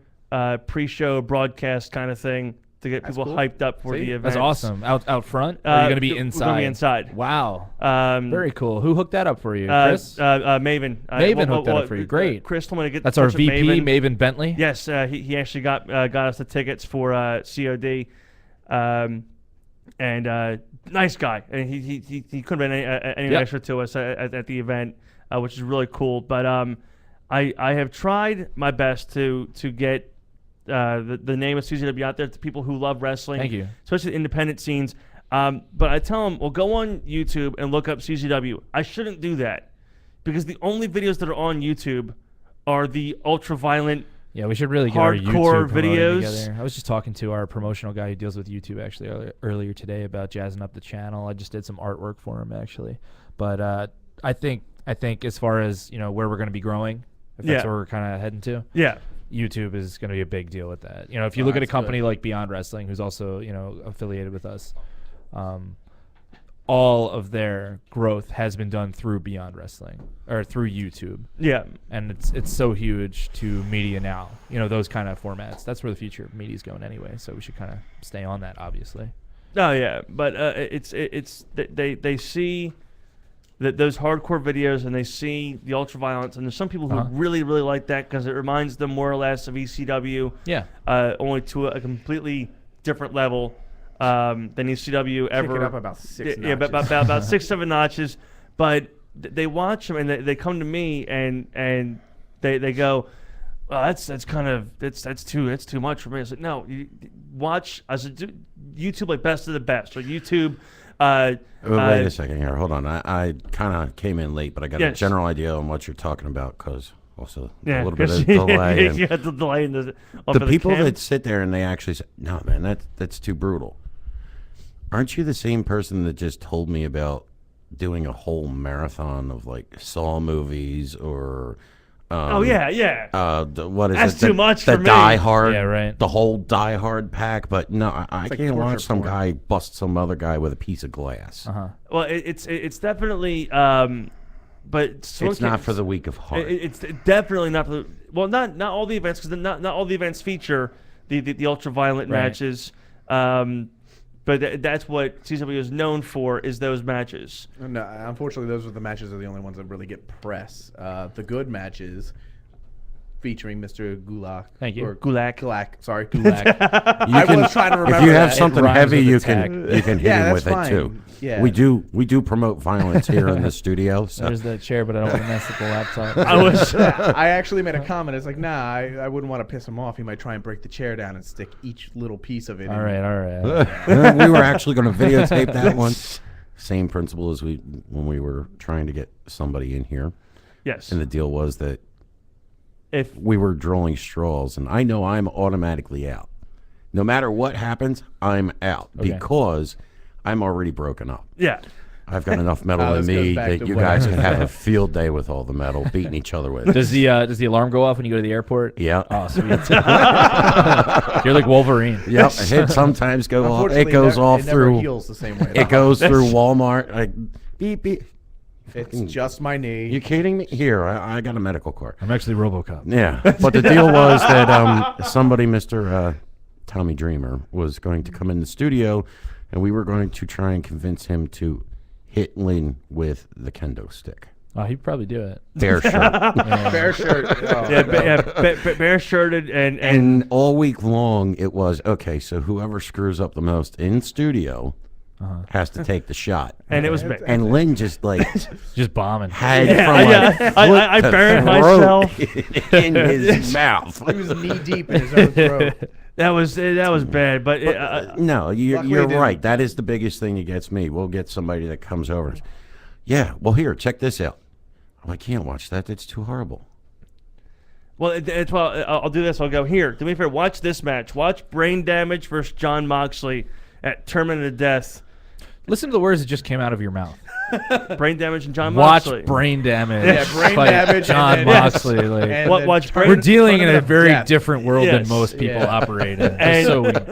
pre-show broadcast kind of thing to get people cool. hyped up for See? the event. That's awesome. Out front? Or are you going to be We're inside? going to be inside. Wow. Very Very cool. Who hooked that up for you, Chris? Maven. Maven hooked that up for you. Great. Chris told me to get That's in our touch with VP, Maven Bentley. Yes, he actually got us the tickets for COD, and nice guy. And he could have been any Yep. extra to us at the event, which is really cool. But I have tried my best to get the name of CZW out there to people who love wrestling. Thank you. Especially the independent scenes. But I tell them, well, go on YouTube and look up CZW. I shouldn't do that because the only videos that are on YouTube are the ultra-violent. Yeah, we should really get our Hardcore YouTube promoting videos. together. I was just talking to our promotional guy who deals with YouTube actually earlier today about jazzing up the channel. I just did some artwork for him actually. But I think as far as, where we're going to be growing, if that's Yeah. where we're kind of heading to, Yeah. YouTube is going to be a big deal with that. If you look at a that's company like Beyond Wrestling, who's also, affiliated with us, all of their growth has been done through Beyond Wrestling or through YouTube. Yeah. And it's so huge to media now. Those kind of formats. That's where the future of media is going anyway. So we should kind of stay on that, obviously. Oh yeah, but they see that those hardcore videos and they see the ultra violence, and there's some people who really like that because it reminds them more or less of ECW. Yeah. Only to a completely different level than ECW ever. Kick it up about 6 Yeah, notches. about 6-7 notches. But they watch them and they come to me and they go, well, that's too much for me. I said, no, you watch. I said, YouTube like best of the best, or YouTube. Wait a second here. Hold on. I kind of came in late, but I got a Yes. general idea on what you're talking about because also a little bit 'cause of delay. you had the delay in The the people cam. that sit there and they actually say, no, man, that's too brutal. Aren't you the same person that just told me about doing a whole marathon of like Saw movies or oh yeah. what is That's it? too much the for me. Die Hard, Yeah, right. the whole Die Hard pack. But no, I like can't torture watch some porn. guy bust some other guy with a piece of glass. Well, it's definitely, but It's not for the weak of heart. It's definitely not for the. Well, not all the events because not all the events feature the ultra violent Right. matches. But that's what CZW is known for, is those matches. No, unfortunately, those are the matches are the only ones that really get press. The good matches featuring Mr. Gulak. Thank you. Or Gulak. Gulak. Sorry. Gulak. I was trying to remember if you have that. something rhymes heavy, with you attack. can hit Yeah, him that's with fine. it too. Yeah. We do promote violence here in the studio. So. There's the chair, but I don't want to mess with the laptop. I was. I actually made a comment. It's like, nah, I wouldn't want to piss him off. He might try and break the chair down and stick each little piece of it All in. right. We were actually going to videotape that one. Same principle as when we were trying to get somebody in here, Yes. and the deal was that If we were drawing straws, and I know I'm automatically out. No matter what happens, I'm out Okay. because I'm already broken up. yeah. I've got enough metal in this goes me back that to you what- guys can have a field day with all the metal, beating each other with. Does the alarm go off when you go to the airport? Yeah. Oh, sweet. You're like Wolverine. Yep. It sometimes go off. It Unfortunately, goes it off never through. heals the same way. It goes through Walmart. Like beep beep. It's just my knee. You kidding me? Here, I got a medical card. I'm actually RoboCop. Yeah, but the deal was that somebody, Mr. Tommy Dreamer, was going to come in the studio, and we were going to try and convince him to hit Lynn with the kendo stick. Oh, he'd probably do it. Bare shirt. Bare shirt. Oh, bare shirted And all week long, it was, okay, so whoever screws up the most in studio has to take the shot. and it was big. And Lynn just like Just bombing. had from I buried myself. in his mouth. he was knee deep in his own throat. That was bad, but No, you're Luckily it didn't. right. That is the biggest thing that gets me. We'll get somebody that comes over and says, yeah, well, here, check this out. I can't watch that. That's too horrible. well, I'll do this. I'll go here. Do me a favor. Watch this match. Watch Brain Damage versus John Moxley at Tournament of Death. Listen to the words that just came out of your mouth. Brain Damage and John Watch Moxley. Brain Damage. Yeah, Brain fight Damage John and then- Moxley. Like, And Watch then Brain. we're dealing in a Tournament of very Death. different world Yes. than most people Yeah. operate in.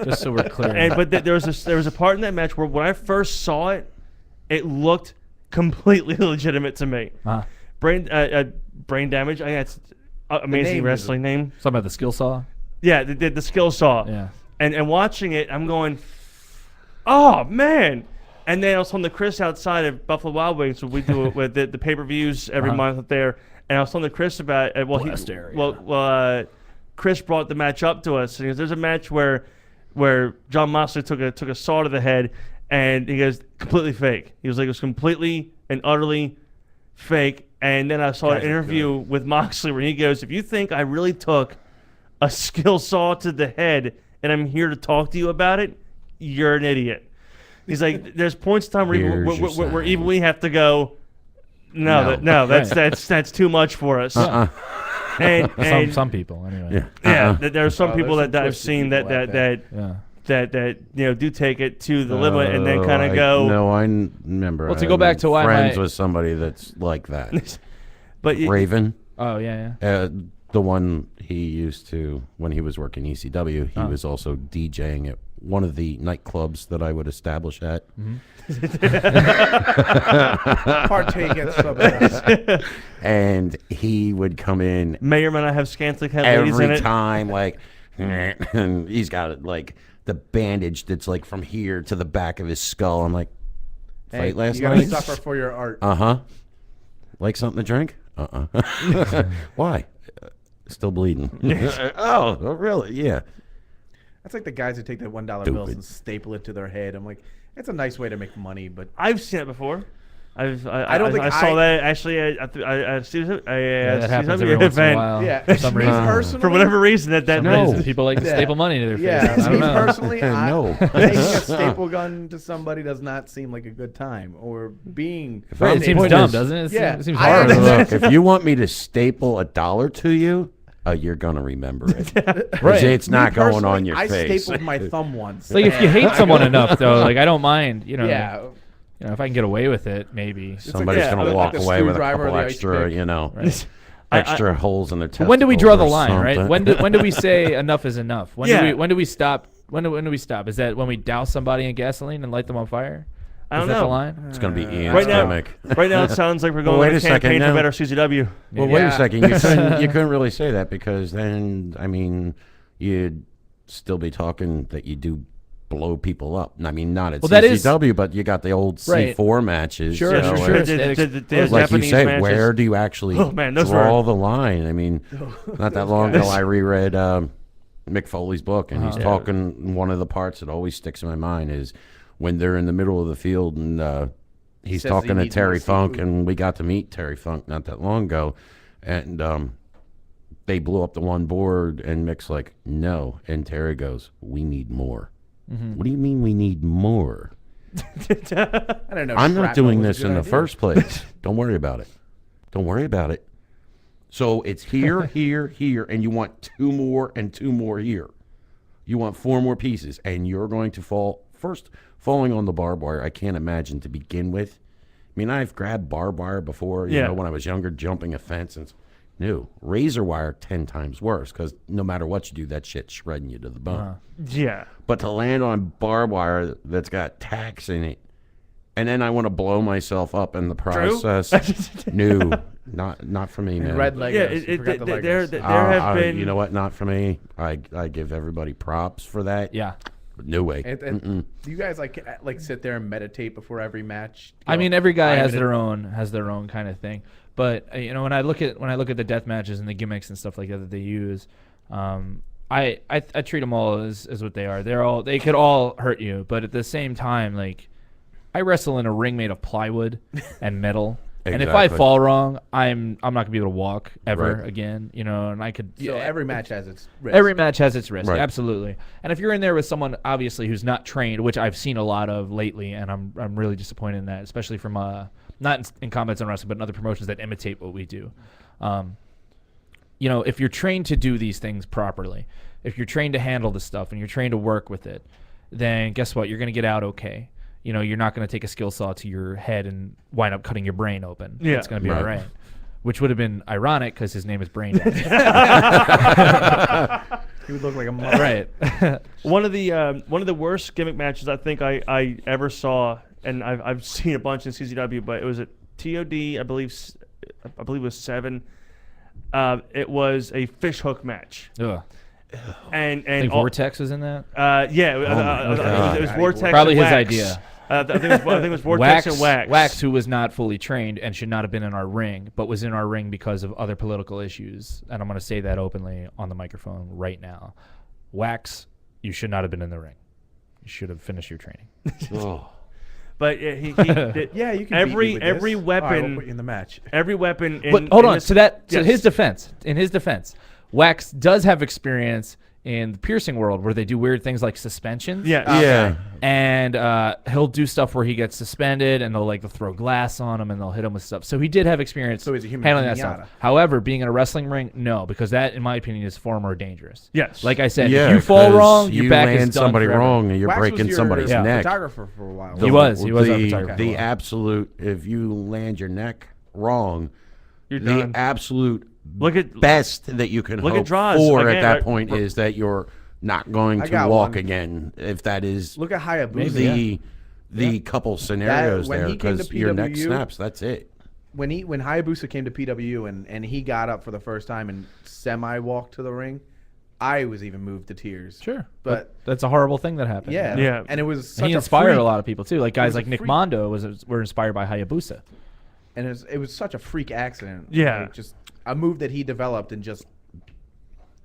Just so we're clear. And but there was a part in that match where when I first saw it, it looked completely legitimate to me. Uh-huh. Brain Damage. I it's amazing name is- wrestling name. Something about the skill saw. Yeah, the skill saw. Yeah. And watching it, I'm going, oh man. And then I was on the Chris outside of Buffalo Wild Wings, so we do it with the pay-per-views every month up there. And I was telling Chris about it. Blessed area. Chris brought the match up to us, and he goes, "There's a match where John Moxley took a saw to the head, and he goes completely fake. He was like, it was completely and utterly fake." And then I saw an interview with Moxley where he goes, "If you think I really took a skill saw to the head, and I'm here to talk to you about it, you're an idiot." He's like, "There's points in time where even we have to go, no, that's too much for us." And Some people anyway. there are some people there's that some I've twisted seen people that do take it to the limit and then kind of go. No, I remember. Well, to go back to why friends my- with somebody that's like that. But Raven, Oh yeah. the one he used to when he was working ECW, he was also DJing at one of the nightclubs that I would establish at. Partake in some of this. And he would come in may or may not have scantily clad ladies in every it. time, like, and he's got like the bandage that's like from here to the back of his skull. I'm like, Hey, fight last you gotta night? suffer for your art. Like something to drink? Why? Still bleeding. Oh, really? Yeah. That's like the guys who take that $1 bills Stupid. and staple it to their head. I'm like, it's a nice way to make money, but I've seen it before. I don't think saw I- that actually at a That happens CZW every once in a event. while. yeah, For some me reason. personally, For whatever reason that No. People like to Yeah. staple money to their yeah, faces. I me don't know. personally, No. taking a staple gun to somebody does not seem like a good time, or being. If Right, I'm it seems putting dumb, this- doesn't it? Yeah, It seems I hard. understand. Look, if you want me to staple $1 to you, you're gonna remember it. 'Cause Right. It's not Me going personally, on your I face. stapled my thumb once. Like if you hate someone enough, though, like I don't mind. yeah, If I can get away with it, maybe. Somebody's like gonna the- walk like the away with a screwdriver or couple the ice extra, pick. extra holes in their testicles. When do we draw the or line, right? something. When do we say enough is enough? When Yeah. do we stop? When do we stop? Is that when we douse somebody in gasoline and light them on fire? I don't Is that know. the line? It's gonna be Ian's Right now- gimmick. Right now, it sounds like we're going wait on a a second, campaign now- for better CZW. Well, wait a Yeah. second. You couldn't really say that because then, I mean, you'd still be talking that you do blow people up. I mean, not at Well, that is- CZW, but you got the old Right. C4 matches. Sure, you know, sure, and- sure. The Like you Japanese say, matches. where do you actually Oh, man, those draw were- the line? I mean, not that long ago, I reread Mick Foley's book, and he's talking. One of the parts that always sticks in my mind is when they're in the middle of the field, and he's says he talking to needs more Terry Funk, seafood. and we got to meet Terry Funk not that long ago, and they blew up the one board, and Mick's like, "No," and Terry goes, "We need more." What do you mean we need more? I don't know. I'm not shrapnel doing was a this good in the idea. first place. Don't worry about it. Don't worry about it. So it's here, here, here, and you want 2 more and 2 more here. You want 4 more pieces, and you're going to fall. First, falling on the barbed wire, I can't imagine to begin with. I mean, I've grabbed barbed wire before, you Yeah. know, when I was younger, jumping a fence. And no, razor wire 10 times worse because no matter what you do, that shit's shredding you to the bone. Yeah. But to land on barbed wire that's got tacks in it, and then I want to blow myself up in the process. No, not for me, man. Red Legos. Yeah, You forgot the Legos. there have been. You know what? Not for me. I give everybody props for that. Yeah. No way. And do you guys like sit there and meditate before every match? I mean, every guy has minute- their own kind of thing. But you know, when I look at the death matches and the gimmicks and stuff like that they use, I treat them all as what they are. They could all hurt you, but at the same time, like, I wrestle in a ring made of plywood and metal. And if I Exactly. fall wrong, I'm not gonna be able to walk ever Right. again, you know. And I could. So every match has its risk. Every match has its risk, Right. absolutely. And if you're in there with someone obviously who's not trained, which I've seen a lot of lately, and I'm really disappointed in that, especially from not in Combat Zone Wrestling, but in other promotions that imitate what we do. You know, if you're trained to do these things properly, if you're trained to handle the stuff and you're trained to work with it, then guess what? You're going to get out okay. You know, you're not going to take a skill saw to your head and wind up cutting your brain open. Yeah. It's going to be Right. all right. Which would have been ironic because his name is Brain Dead. He would look like a mother. Right. One of the worst gimmick matches I think I ever saw, and I've seen a bunch in CZW, but it was at TOD, I believe it was 7. It was a fish hook match, Ugh. and I think all- Vortex was in that. yeah, God. it was Vortex. Probably and his Wax. idea. I think it was Vortex and Wax. Wax, who was not fully trained and should not have been in our ring, but was in our ring because of other political issues. And I'm going to say that openly on the microphone right now. Wax, you should not have been in the ring. You should have finished your training. Oh. But he did, Yeah, you can every beat me with every this. weapon All right, we'll put you in the match. every weapon. In, But hold in on. this- To yes. his defense, Wax does have experience in the piercing world where they do weird things like suspensions. Yeah, Yeah. And he'll do stuff where he gets suspended, and they'll throw glass on him, and they'll hit him with stuff. So he did have experience So he's a human handling that pinata. stuff. However, being in a wrestling ring, no, because that, in my opinion, is far more dangerous. Yes. Like I said, Yeah, if you fall 'cause wrong, you your back land is done somebody forever. wrong and you're Wax was breaking your somebody's neck. photographer for a while. He was our the, photographer. the absolute. If you land your neck wrong, You're the done. absolute Look at best that you can Look at hope draws. for Again, at that right- point is that you're not going I to got walk one. again. If that is Look at Hayabusa. the couple scenarios when there, he came to because your neck PWU snaps. That's it. When Hayabusa came to PWU and he got up for the first time and semi walked to the ring, I was even moved to tears. Sure. But that's a horrible thing that happened. yeah, Yeah. and it was And such he a inspired freak, a lot of people, too. Like guys was a like Nick freak. Mondo were inspired by Hayabusa. and it was such a freak accident. Yeah. Like, just a move that he developed and just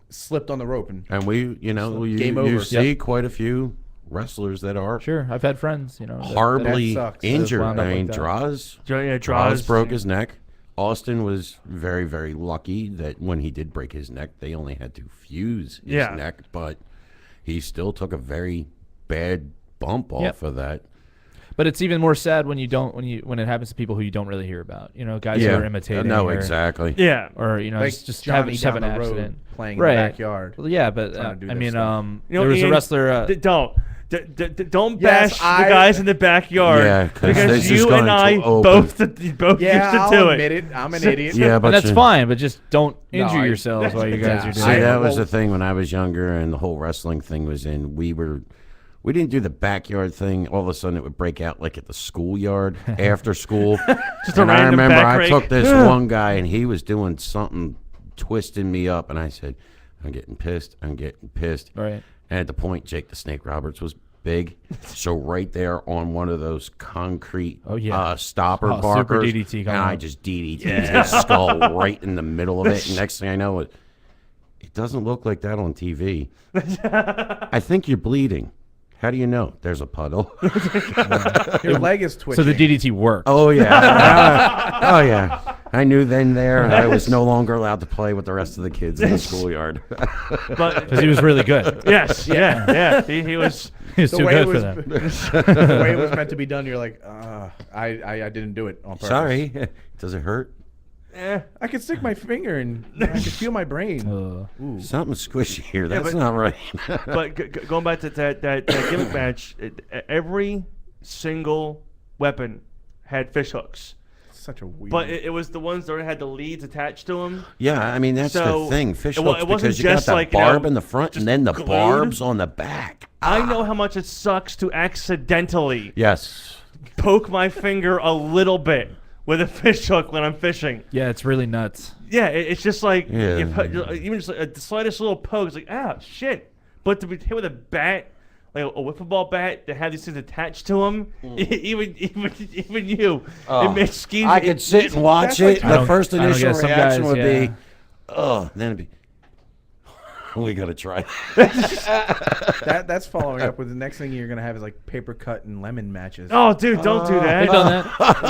slipped on the rope and And we, you Game over. see Yep. quite a few wrestlers that are Sure. I've had friends, that- horribly sucks. injured. Wound up I mean, like that. Draws. Yeah, Draws broke his neck. Austin was very, very lucky that when he did break his neck, they only had to fuse his Yeah. neck, but he still took a very bad bump off of that. But it's even more sad when when it happens to people who you don't really hear about. You know, guys who are imitating. No, or, exactly. Yeah. Or you know, like just have Johnny have down an the road accident playing right. in the backyard. Well, yeah, but trying to do I their mean, stuff. You know, there was Ian, a wrestler. Don't Yes, bash the guys in the backyard Yeah, 'cause because this is you going and to I open. both Yeah, used to I'll do admit it. it. I'm an idiot. Yeah, but and that's you- fine, but just don't No, injure I- yourselves while you guys are See, doing See, it. that was well- the thing when I was younger and the whole wrestling thing was in. We didn't do the backyard thing. All of a sudden, it would break out like at the schoolyard after school. Just a and I random remember back I rake. took this one guy and he was doing something, twisting me up, and I said, "I'm getting pissed. I'm getting pissed." Right. And at the point, Jake the Snake Roberts was big, so right there on one of those concrete stopper super barkers, DDT and coming I up. just DDT'd his skull right in the middle of it. And next thing I know, it doesn't look like that on TV. I think you're bleeding. How do you know? There's a puddle. Your leg is So twitching. the DDT worked. Oh yeah. Oh yeah. I knew then there I was no longer allowed to play with the rest of the kids in the schoolyard. But Because he was really good. yes, yeah. He was. He was the too way it good for was, them. the way it was meant to be done, you're like, I didn't do it on purpose. Sorry. Does it hurt? I could stick my finger and I could feel my brain. Something squishy here. That's but- not right. But going back to that gimmick match, every single weapon had fish hooks. Such a weird. But it was the ones that had the leads attached to them. Yeah, I mean that's So, the thing. Fish it wa- hooks it wasn't because you got just the like, you barb know, in the front just and then the glued. barbs on the back. I know how much it sucks to accidentally Yes. poke my finger a little bit with a fish hook when I'm fishing. Yeah, it's really nuts. Yeah, it's just like Yeah. even just like the slightest little poke is like, ah, shit. But to be hit with a bat, like a wiffle ball bat, to have these things attached to them, even you, it makes schemes. I could sit and watch it. I don't- The first I don't initial get some reaction guys, would yeah. be, oh, then it'd be, we got to try. That's following up with the next thing you're gonna have is like paper cut and lemon matches. Oh, dude, don't do They've that. done that.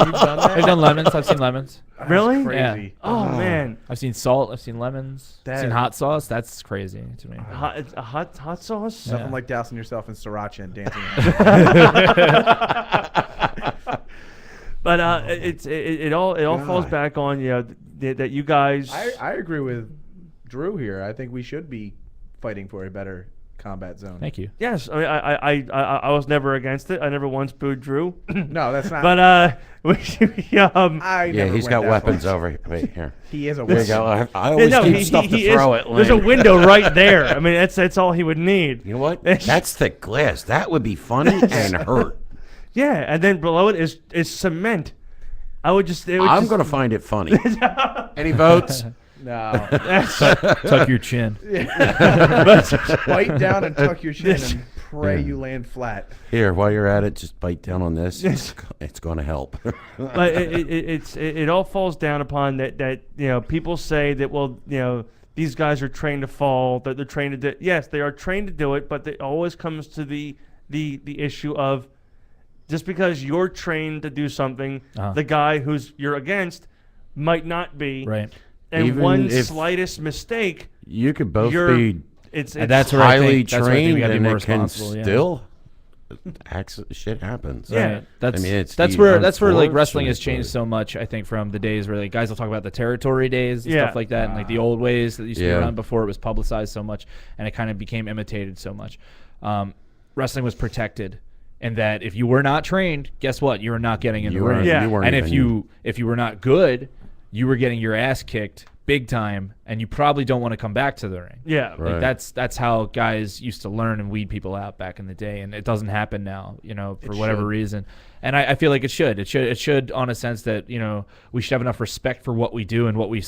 You've done that? They've done lemons. I've seen lemons. That's Really? Crazy. Oh man, I've seen salt. I've seen lemons. I've seen That- hot sauce. That's crazy to me. hot sauce. Nothing Yeah. like dousing yourself in sriracha and dancing. But it all falls God. back on that you guys. I agree with Drew here. I think we should be fighting for a better combat zone. Thank you. Yes, I mean I was never against it. I never once booed Drew. No, that's not. But I Yeah, never he's went got that weapons far. over here. He is a There you wizard. go. I always keep stuff to throw at There's a Lane. window right there. I mean, that's all he would need. You know what? That's thick glass. That would be funny and hurt. Yeah, and then below it is cement. I would just. I'm going to find it funny. Any votes? No. Tuck your chin. Bite down and tuck your chin and pray you land flat. Here, while you're at it, just bite down on this. It's going to help. But it all falls down upon that people say that these guys are trained to fall, that they're trained to do. Yes, they are trained to do it, but it always comes to the issue of just because you're trained to do something, the guy you're against might not be. Right. And Even one if- slight mistake, You could both you're be it's And that's where I highly think, that's where I think we trained, gotta be and more it can responsible. Yeah. still shit happens. Yeah. Right. That's I mean, it's that's the where like wrestling has unfortunate changed part. so much. I think from the days where like guys will talk about the territory days and Yeah. stuff like that, and like the old ways that used to be Yeah. around before it was publicized so much, and it kind of became imitated so much. Wrestling was protected, and that if you were not trained, guess what? You were not getting in the You weren't- ring. Yeah. you weren't And if even- you were not good, you were getting your ass kicked big time, and you probably don't want to come back to the ring. yeah. Right. Like that's how guys used to learn and weed people out back in the day, and it doesn't happen now, for It whatever should. reason. And I feel like it should. It should on a sense that we should have enough respect for what we do and what we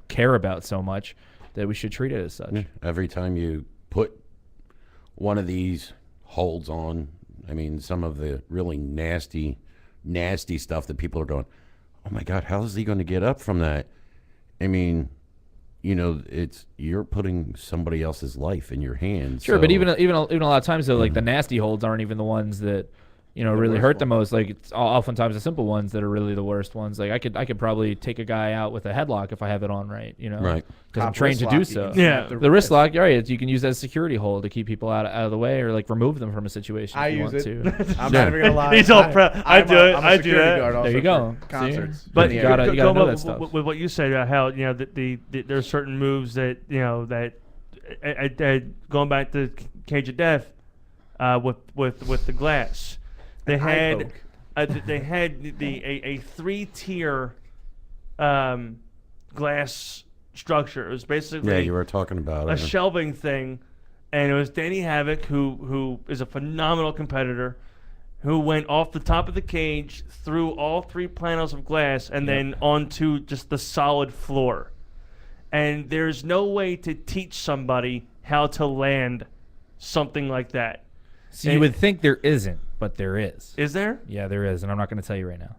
care about so much that we should treat it as such. Yeah, every time you put one of these holds on, I mean, some of the really nasty stuff that people are going, oh my God, how is he going to get up from that? I mean, you're putting somebody else's life in your hands. Sure, so- but even a lot of times though, like the nasty holds aren't even the ones that really worst hurt the one. most. Like it's oftentimes the simple ones that are really the worst ones. Like I could probably take a guy out with a headlock if I have it on right. Right. Because I'm Top trained wrist to do lock, so. you can Yeah. snap The wrist lock, right? You can use that as a security hold to keep people out of the way, or like remove them from a situation. I if you use want it. to. I'm Yeah. not even gonna lie. He's all proud. I I'm do a- it. I'm a I do security that. guard also There you for go. See? Concerts. But You go- gotta- go- you gotta go know with- that stuff. with what you said about how that there are certain moves that going back to Cage of Death with the glass, they had they had a 3-tier glass structure. It was basically Yeah, you were talking about a it. shelving thing, and it was Danny Havoc, who is a phenomenal competitor, who went off the top of the cage through all 3 panels of glass and then onto just the solid floor. And there's no way to teach somebody how to land something like that. So you would think there isn't, but there is. Is there? Yeah, there is, and I'm not going to tell you right now.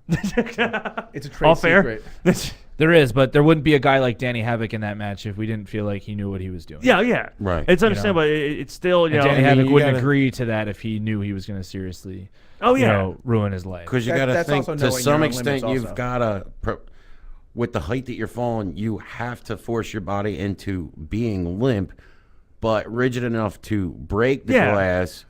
It's a trade All fair? secret. There is, but there wouldn't be a guy like Danny Havoc in that match if we didn't feel like he knew what he was doing. Yeah. Right. It's understandable. It's still, And Danny I mean, Havoc you wouldn't gotta- agree to that if he knew he was going to seriously, yeah. ruin his life. Because you That- got to that's think, also to knowing some your own limits extent, you've also. got to, with the height that you're falling, you have to force your body into being limp, but rigid enough to break the Yeah. glass.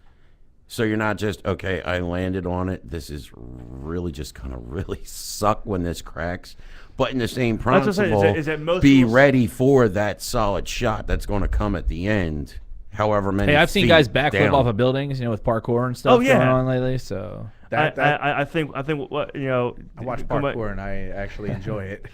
So you're not just, okay, I landed on it. This is really just going to really suck when this cracks. But in the same That's what I'm saying, principle, is that most be people's- ready for that solid shot that's going to come at the end. However many Hey, I've seen feet guys backflip down. off of buildings, with parkour and stuff Oh, yeah. going on lately. So I think what I watch from what- parkour and I actually enjoy it.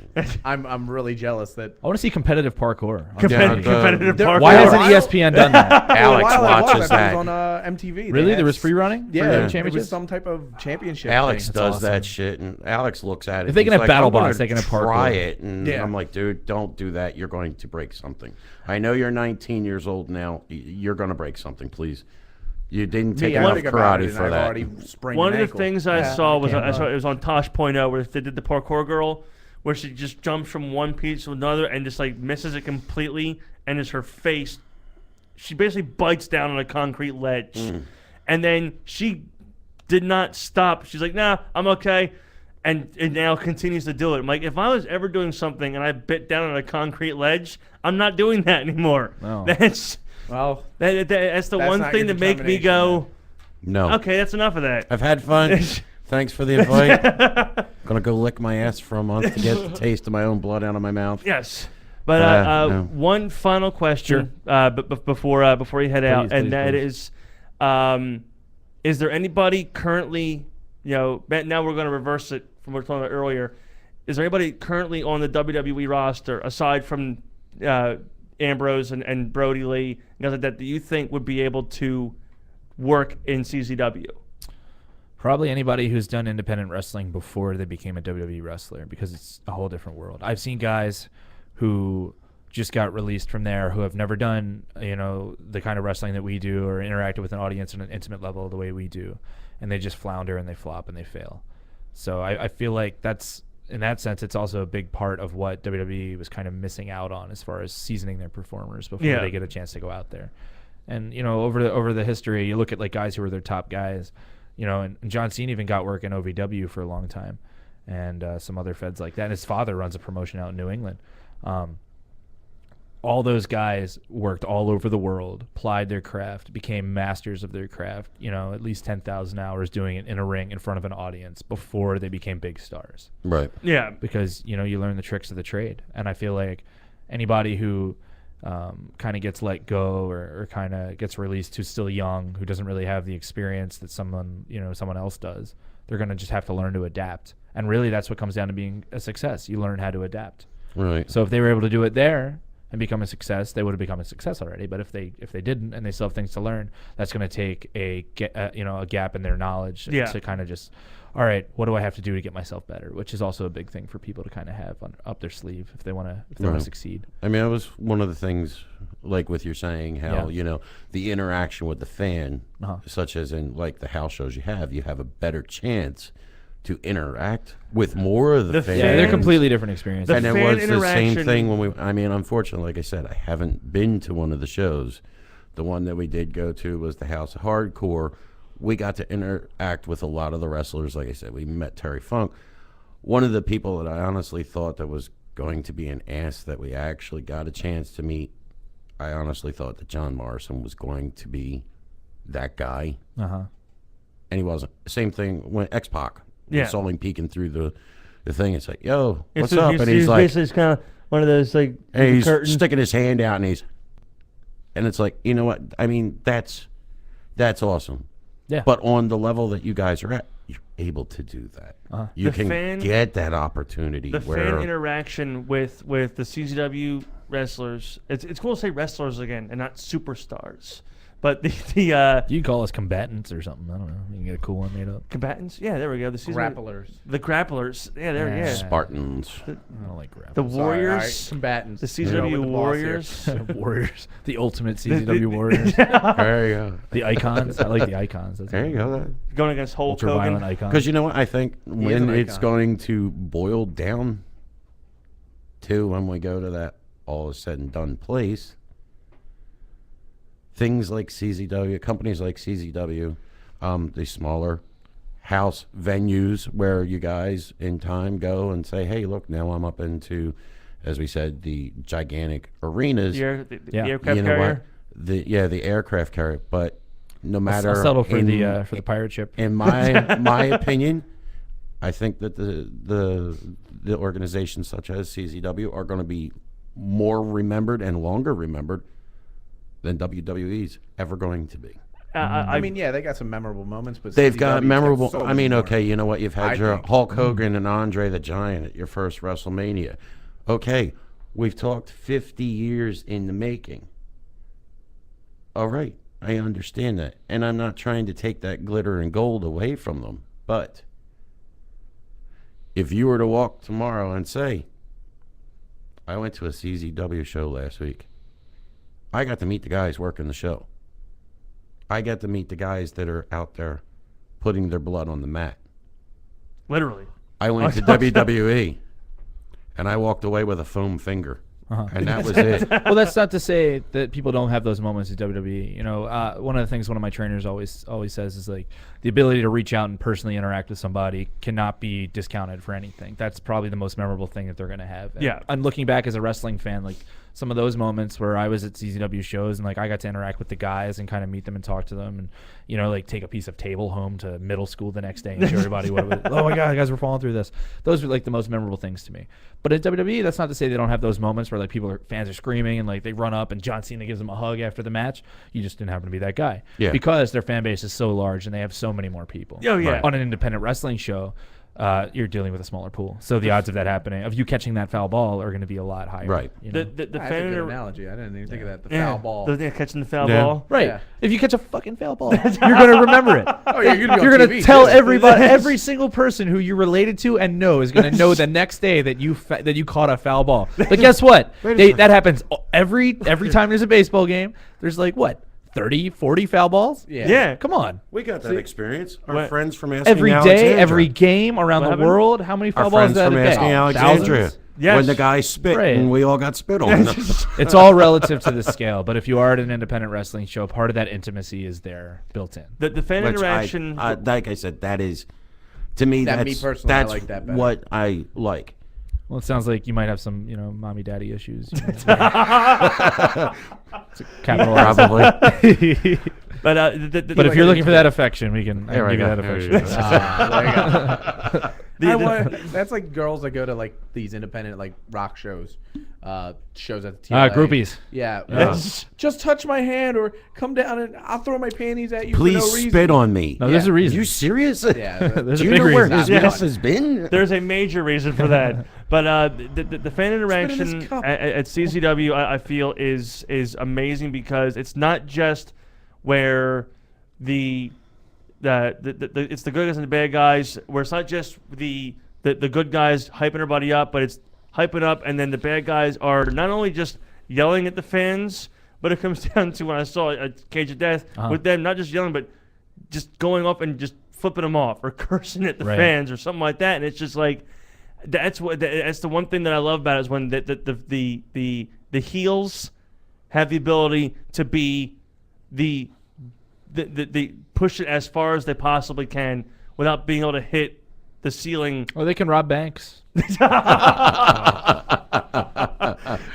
I'm really jealous that I want to see competitive parkour. competitive There- parkour. Why For a hasn't while- ESPN done that? Alex For a while it watches was. that. It was on MTV. They Really? had There was free running? Yeah, For the it was championships? some type of championship. Alex thing. does awesome. that shit, and Alex looks at it. If they can he's have like, BattleBots, I'm gonna they can have try parkour. it, and Yeah. I'm like, dude, don't do that. You're going to break something. I know you're 19 years old now. You're going to break something. Please. You didn't take Me, I enough think about it karate and for I've that. already sprained One an of the ankle. things I Yeah. saw was can't I saw it was on Tosh.0 where they did the parkour girl, where she just jumps from one piece to another and just like misses it completely, and is her face. She basically bites down on a concrete ledge, and then she did not stop. She's like, "Nah, I'm okay," and now continues to do it. I'm like, if I was ever doing something and I bit down on a concrete ledge, I'm not doing that anymore. No. That's Well, that's the That's one not thing your that make me determination, go, No. okay, that's enough of that. I've had fun. Thanks for the invite. Gonna go lick my ass for a month to get the taste of my own blood out of my mouth. Yes. But No. one final question but before you head out, Please, and please, that please. is there anybody currently, now we're going to reverse it from what we were talking about earlier, is there anybody currently on the WWE roster, aside from Ambrose and Brody Lee, and guys like that you think would be able to work in CZW? Probably anybody who's done independent wrestling before they became a WWE wrestler, because it's a whole different world. I've seen guys who just got released from there who have never done, the kind of wrestling that we do or interacted with an audience on an intimate level the way we do, and they just flounder and they flop and they fail. So I feel like that's, in that sense, it's also a big part of what WWE was kind of missing out on as far as seasoning their performers before Yeah. they get a chance to go out there. And over the history, you look at like guys who were their top guys, and John Cena even got work in OVW for a long time, and some other feds like that. And his father runs a promotion out in New England. All those guys worked all over the world, plied their craft, became masters of their craft, at least 10,000 hours doing it in a ring in front of an audience before they became big stars. Right. Yeah. Because, you learn the tricks of the trade. And I feel like anybody who kind of gets let go or kind of gets released who's still young, who doesn't really have the experience that someone else does, they're going to just have to learn to adapt. And really that's what comes down to being a success. You learn how to adapt. Right. So if they were able to do it there and become a success, they would have become a success already. But if they didn't and they still have things to learn, that's going to take a gap in their knowledge to kind of just, all right, what do I have to do to get myself better? Which is also a big thing for people to kind of have up their sleeve if they want to succeed. I mean, that was one of the things, like with you saying how, the interaction with the fan, such as in like the house shows you have a better chance to interact with more of the fans. Yeah, they're completely different experiences. And it fan was the same interaction- thing unfortunately, like I said, I haven't been to one of the shows. The one that we did go to was the House of Hardcore. We got to interact with a lot of the wrestlers. Like I said, we met Terry Funk. One of the people that I honestly thought that was going to be an ass that we actually got a chance to meet, I honestly thought that John Morrison was going to be that guy. Uh-huh. And he wasn't. Same thing when X-Pac. Yeah. I saw him peeking through the thing. It's like, yo, It's what's up? And he's like, basically it's kind of one of those like and he's curtains. sticking his hand out, and it's like, you know what? I mean, that's awesome. Yeah. But on the level that you guys are at, you're able to do that. You The can fan- get that opportunity. The where fan interaction with the CZW wrestlers. It's cool to say wrestlers again and not superstars. But the You can call us combatants or something. I don't know. You can get a cool one made up. combatants, yeah, there we go. The CZW, grapplers. the grapplers, yeah, there, Yeah. yeah. Spartans. I don't like rap. The Sorry, Warriors, all right, combatants. the You know, CZW with the boss here. Warriors. Warriors. The ultimate CZW Warriors. There you go. The icons. I like the icons. That's There you go. Going against Hulk Ultra violent Hogan. icons. Because you know what? I think is when an it's icon. going to boil down to when we go to that all is said and done place, things like CZW, companies like CZW, the smaller house venues where you guys in time go and say, hey, look, now I'm up into, as we said, the gigantic arenas. The Yeah. aircraft You know carrier. what? The aircraft carrier. But no I'll matter settle for in- the pirate ship. in my opinion, I think that the organizations such as CZW are going to be more remembered and longer remembered than WWE's ever going to be. I mean, yeah, they got some memorable moments, but They've CZW's got memorable. so I many mean, more. okay, you know what? You've had I your think. Hulk Hogan and Andre the Giant at your first WrestleMania. Okay, we've talked 50 years in the making. All right, I understand that, and I'm not trying to take that glitter and gold away from them. But if you were to walk tomorrow and say, "I went to a CZW show last week. I got to meet the guys working the show. I got to meet the guys that are out there putting their blood on the mat. Literally. I went to WWE, and I walked away with a foam finger, and that was it." Well, that's not to say that people don't have those moments at WWE. You know, one of the things one of my trainers always says is like the ability to reach out and personally interact with somebody cannot be discounted for anything. That's probably the most memorable thing that they're going to have. And Yeah. I'm looking back as a wrestling fan, like some of those moments where I was at CZW shows and like I got to interact with the guys and kind of meet them and talk to them and, you know, like take a piece of table home to middle school the next day and show everybody what it was. Oh my God, guys, we're falling through this. Those were like the most memorable things to me. But at WWE, that's not to say they don't have those moments where like fans are screaming and like they run up and John Cena gives them a hug after the match. You just didn't happen to be that guy. Yeah. Because their fan base is so large and they have so many more people. Oh, yeah. On an independent wrestling show, you're dealing with a smaller pool. So the odds of that happening, of you catching that foul ball, are going to be a lot higher. Right. You know? The That's a fan good analogy. I didn't even think of that. The yeah, foul ball. catching the foul Yeah. ball. Right. Yeah. If you catch a fucking foul ball, you're going to remember it. Oh, yeah, you're gonna be You're on going to TV, tell too. everybody, every single person who you're related to and know is going to know the next day that you that you caught a foul ball. But guess what? That happens every time there's a baseball game. There's like what? 30, 40 foul balls? Yeah. Yeah. Come on. We got that experience. Our What? friends from Asking Every day, Alexandria. every game around What the happened? world. How many foul Our balls is friends that from a day? Asking Alexandria. Thousands? Yes. When the guy spit Right. and we all got spit on. It's all relative to the scale, but if you are at an independent wrestling show, part of that intimacy is there built in. The fan Which interaction. like I said, that is, to me, That, that's, me personally, I that's like that better. what I like. Well, it sounds like you might have some, you know, mommy daddy issues. It's a capital R. Probably. but But if you're looking for that affection, I can There we give you go. that There you affection. There you go. the- That's like girls that go to like these independent like rock shows, shows at the TLA. Groupies. Yeah. Yeah. Just touch my hand or come down and I'll throw my panties at you. Please for no reason. spit on me. No, there's a Yeah. reason. You serious? Yeah. There's Do a you big know where reason. his Yeah. mouth has been? There's a major reason for that. But the fan interaction his cup. at CZW, I feel, is amazing because it's not just where it's the good guys and the bad guys, where it's not just the good guys hyping everybody up, but it's hyping up, and then the bad guys are not only just yelling at the fans, but it comes down to when I saw a Cage of Death with them not just yelling, but just going off and just flipping them off or cursing at the Right. fans or something like that, and it's just like that's the one thing that I love about it is when the heels have the ability to be the push it as far as they possibly can without being able to hit the ceiling. Or they can rob banks.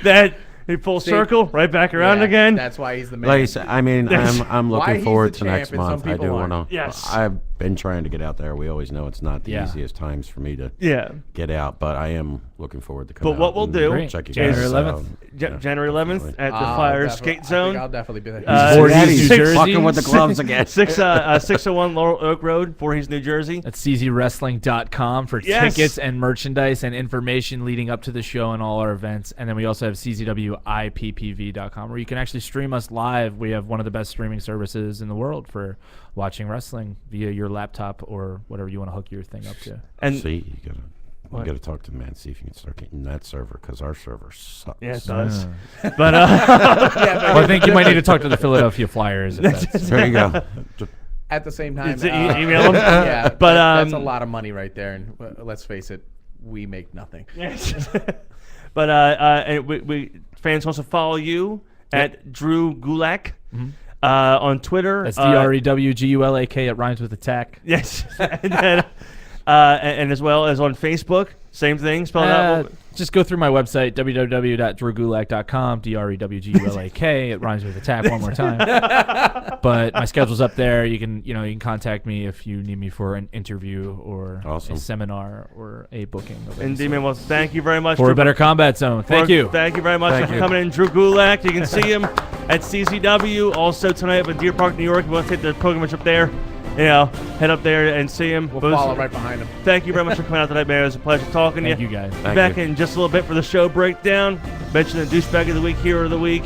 That full circle right back around Yeah, again. That's why he's the man. Like I said, I mean, I'm Why looking he's forward the to next champ and some month. I people do aren't. want to. Yes. I've been trying to get out there. We always know it's not the Yeah. easiest times for me to Yeah. get out, but I am looking forward to coming But what out we'll and do Great. check you January guys 11th. out. Ja- Yeah, January 11th definitely. at the I'll Fire definitely- Skate I Zone. think I'll definitely be there. Voorhees, New He's fucking with the Jersey. gloves again. 601 Laurel Oak Road, Voorhees, New Jersey. That's czwrestling.com for Yes. tickets and merchandise and information leading up to the show and all our events. And then we also have czwippv.com where you can actually stream us live. We have one of the best streaming services in the world for watching wrestling via your laptop or whatever you want to hook your thing up to. And See, you What? gotta talk to the man, see if you can start getting that server because our server sucks. yeah, it does. Yeah. But Well, I think you might need to talk to the Philadelphia Flyers. If that's, There you go. At the same time, Is it email them? Yeah, But, that's a um, lot of money right there, and let's face it, we make nothing. yes. But and we fans also follow you at Drew Gulak on Twitter. that's DREWGULAK. It rhymes with attack. Yes, and, then, and as well as on Facebook, same thing. Spelled out. Just go through my website, www.drewgulak.com, DREWGULAK. It rhymes with attack one more time. But my schedule's up there. You can contact me if you need me for an interview or Awesome. a seminar or a booking. Of any And sort. D-Man, well, thank you very much For a better combat zone. Thank you. Thank you very much Thank for you. coming in, Drew Gulak. You can see him at CZW. Also tonight up in Deer Park, New York. We want to take the pilgrimage up there. Head up there and see him. We'll follow right behind him. Thank you very much for coming out tonight, man. It was a pleasure talking to you. Thank you guys. Thank Back you. in just a little bit for the show breakdown. Mention the douchebag of the week, hero of the week.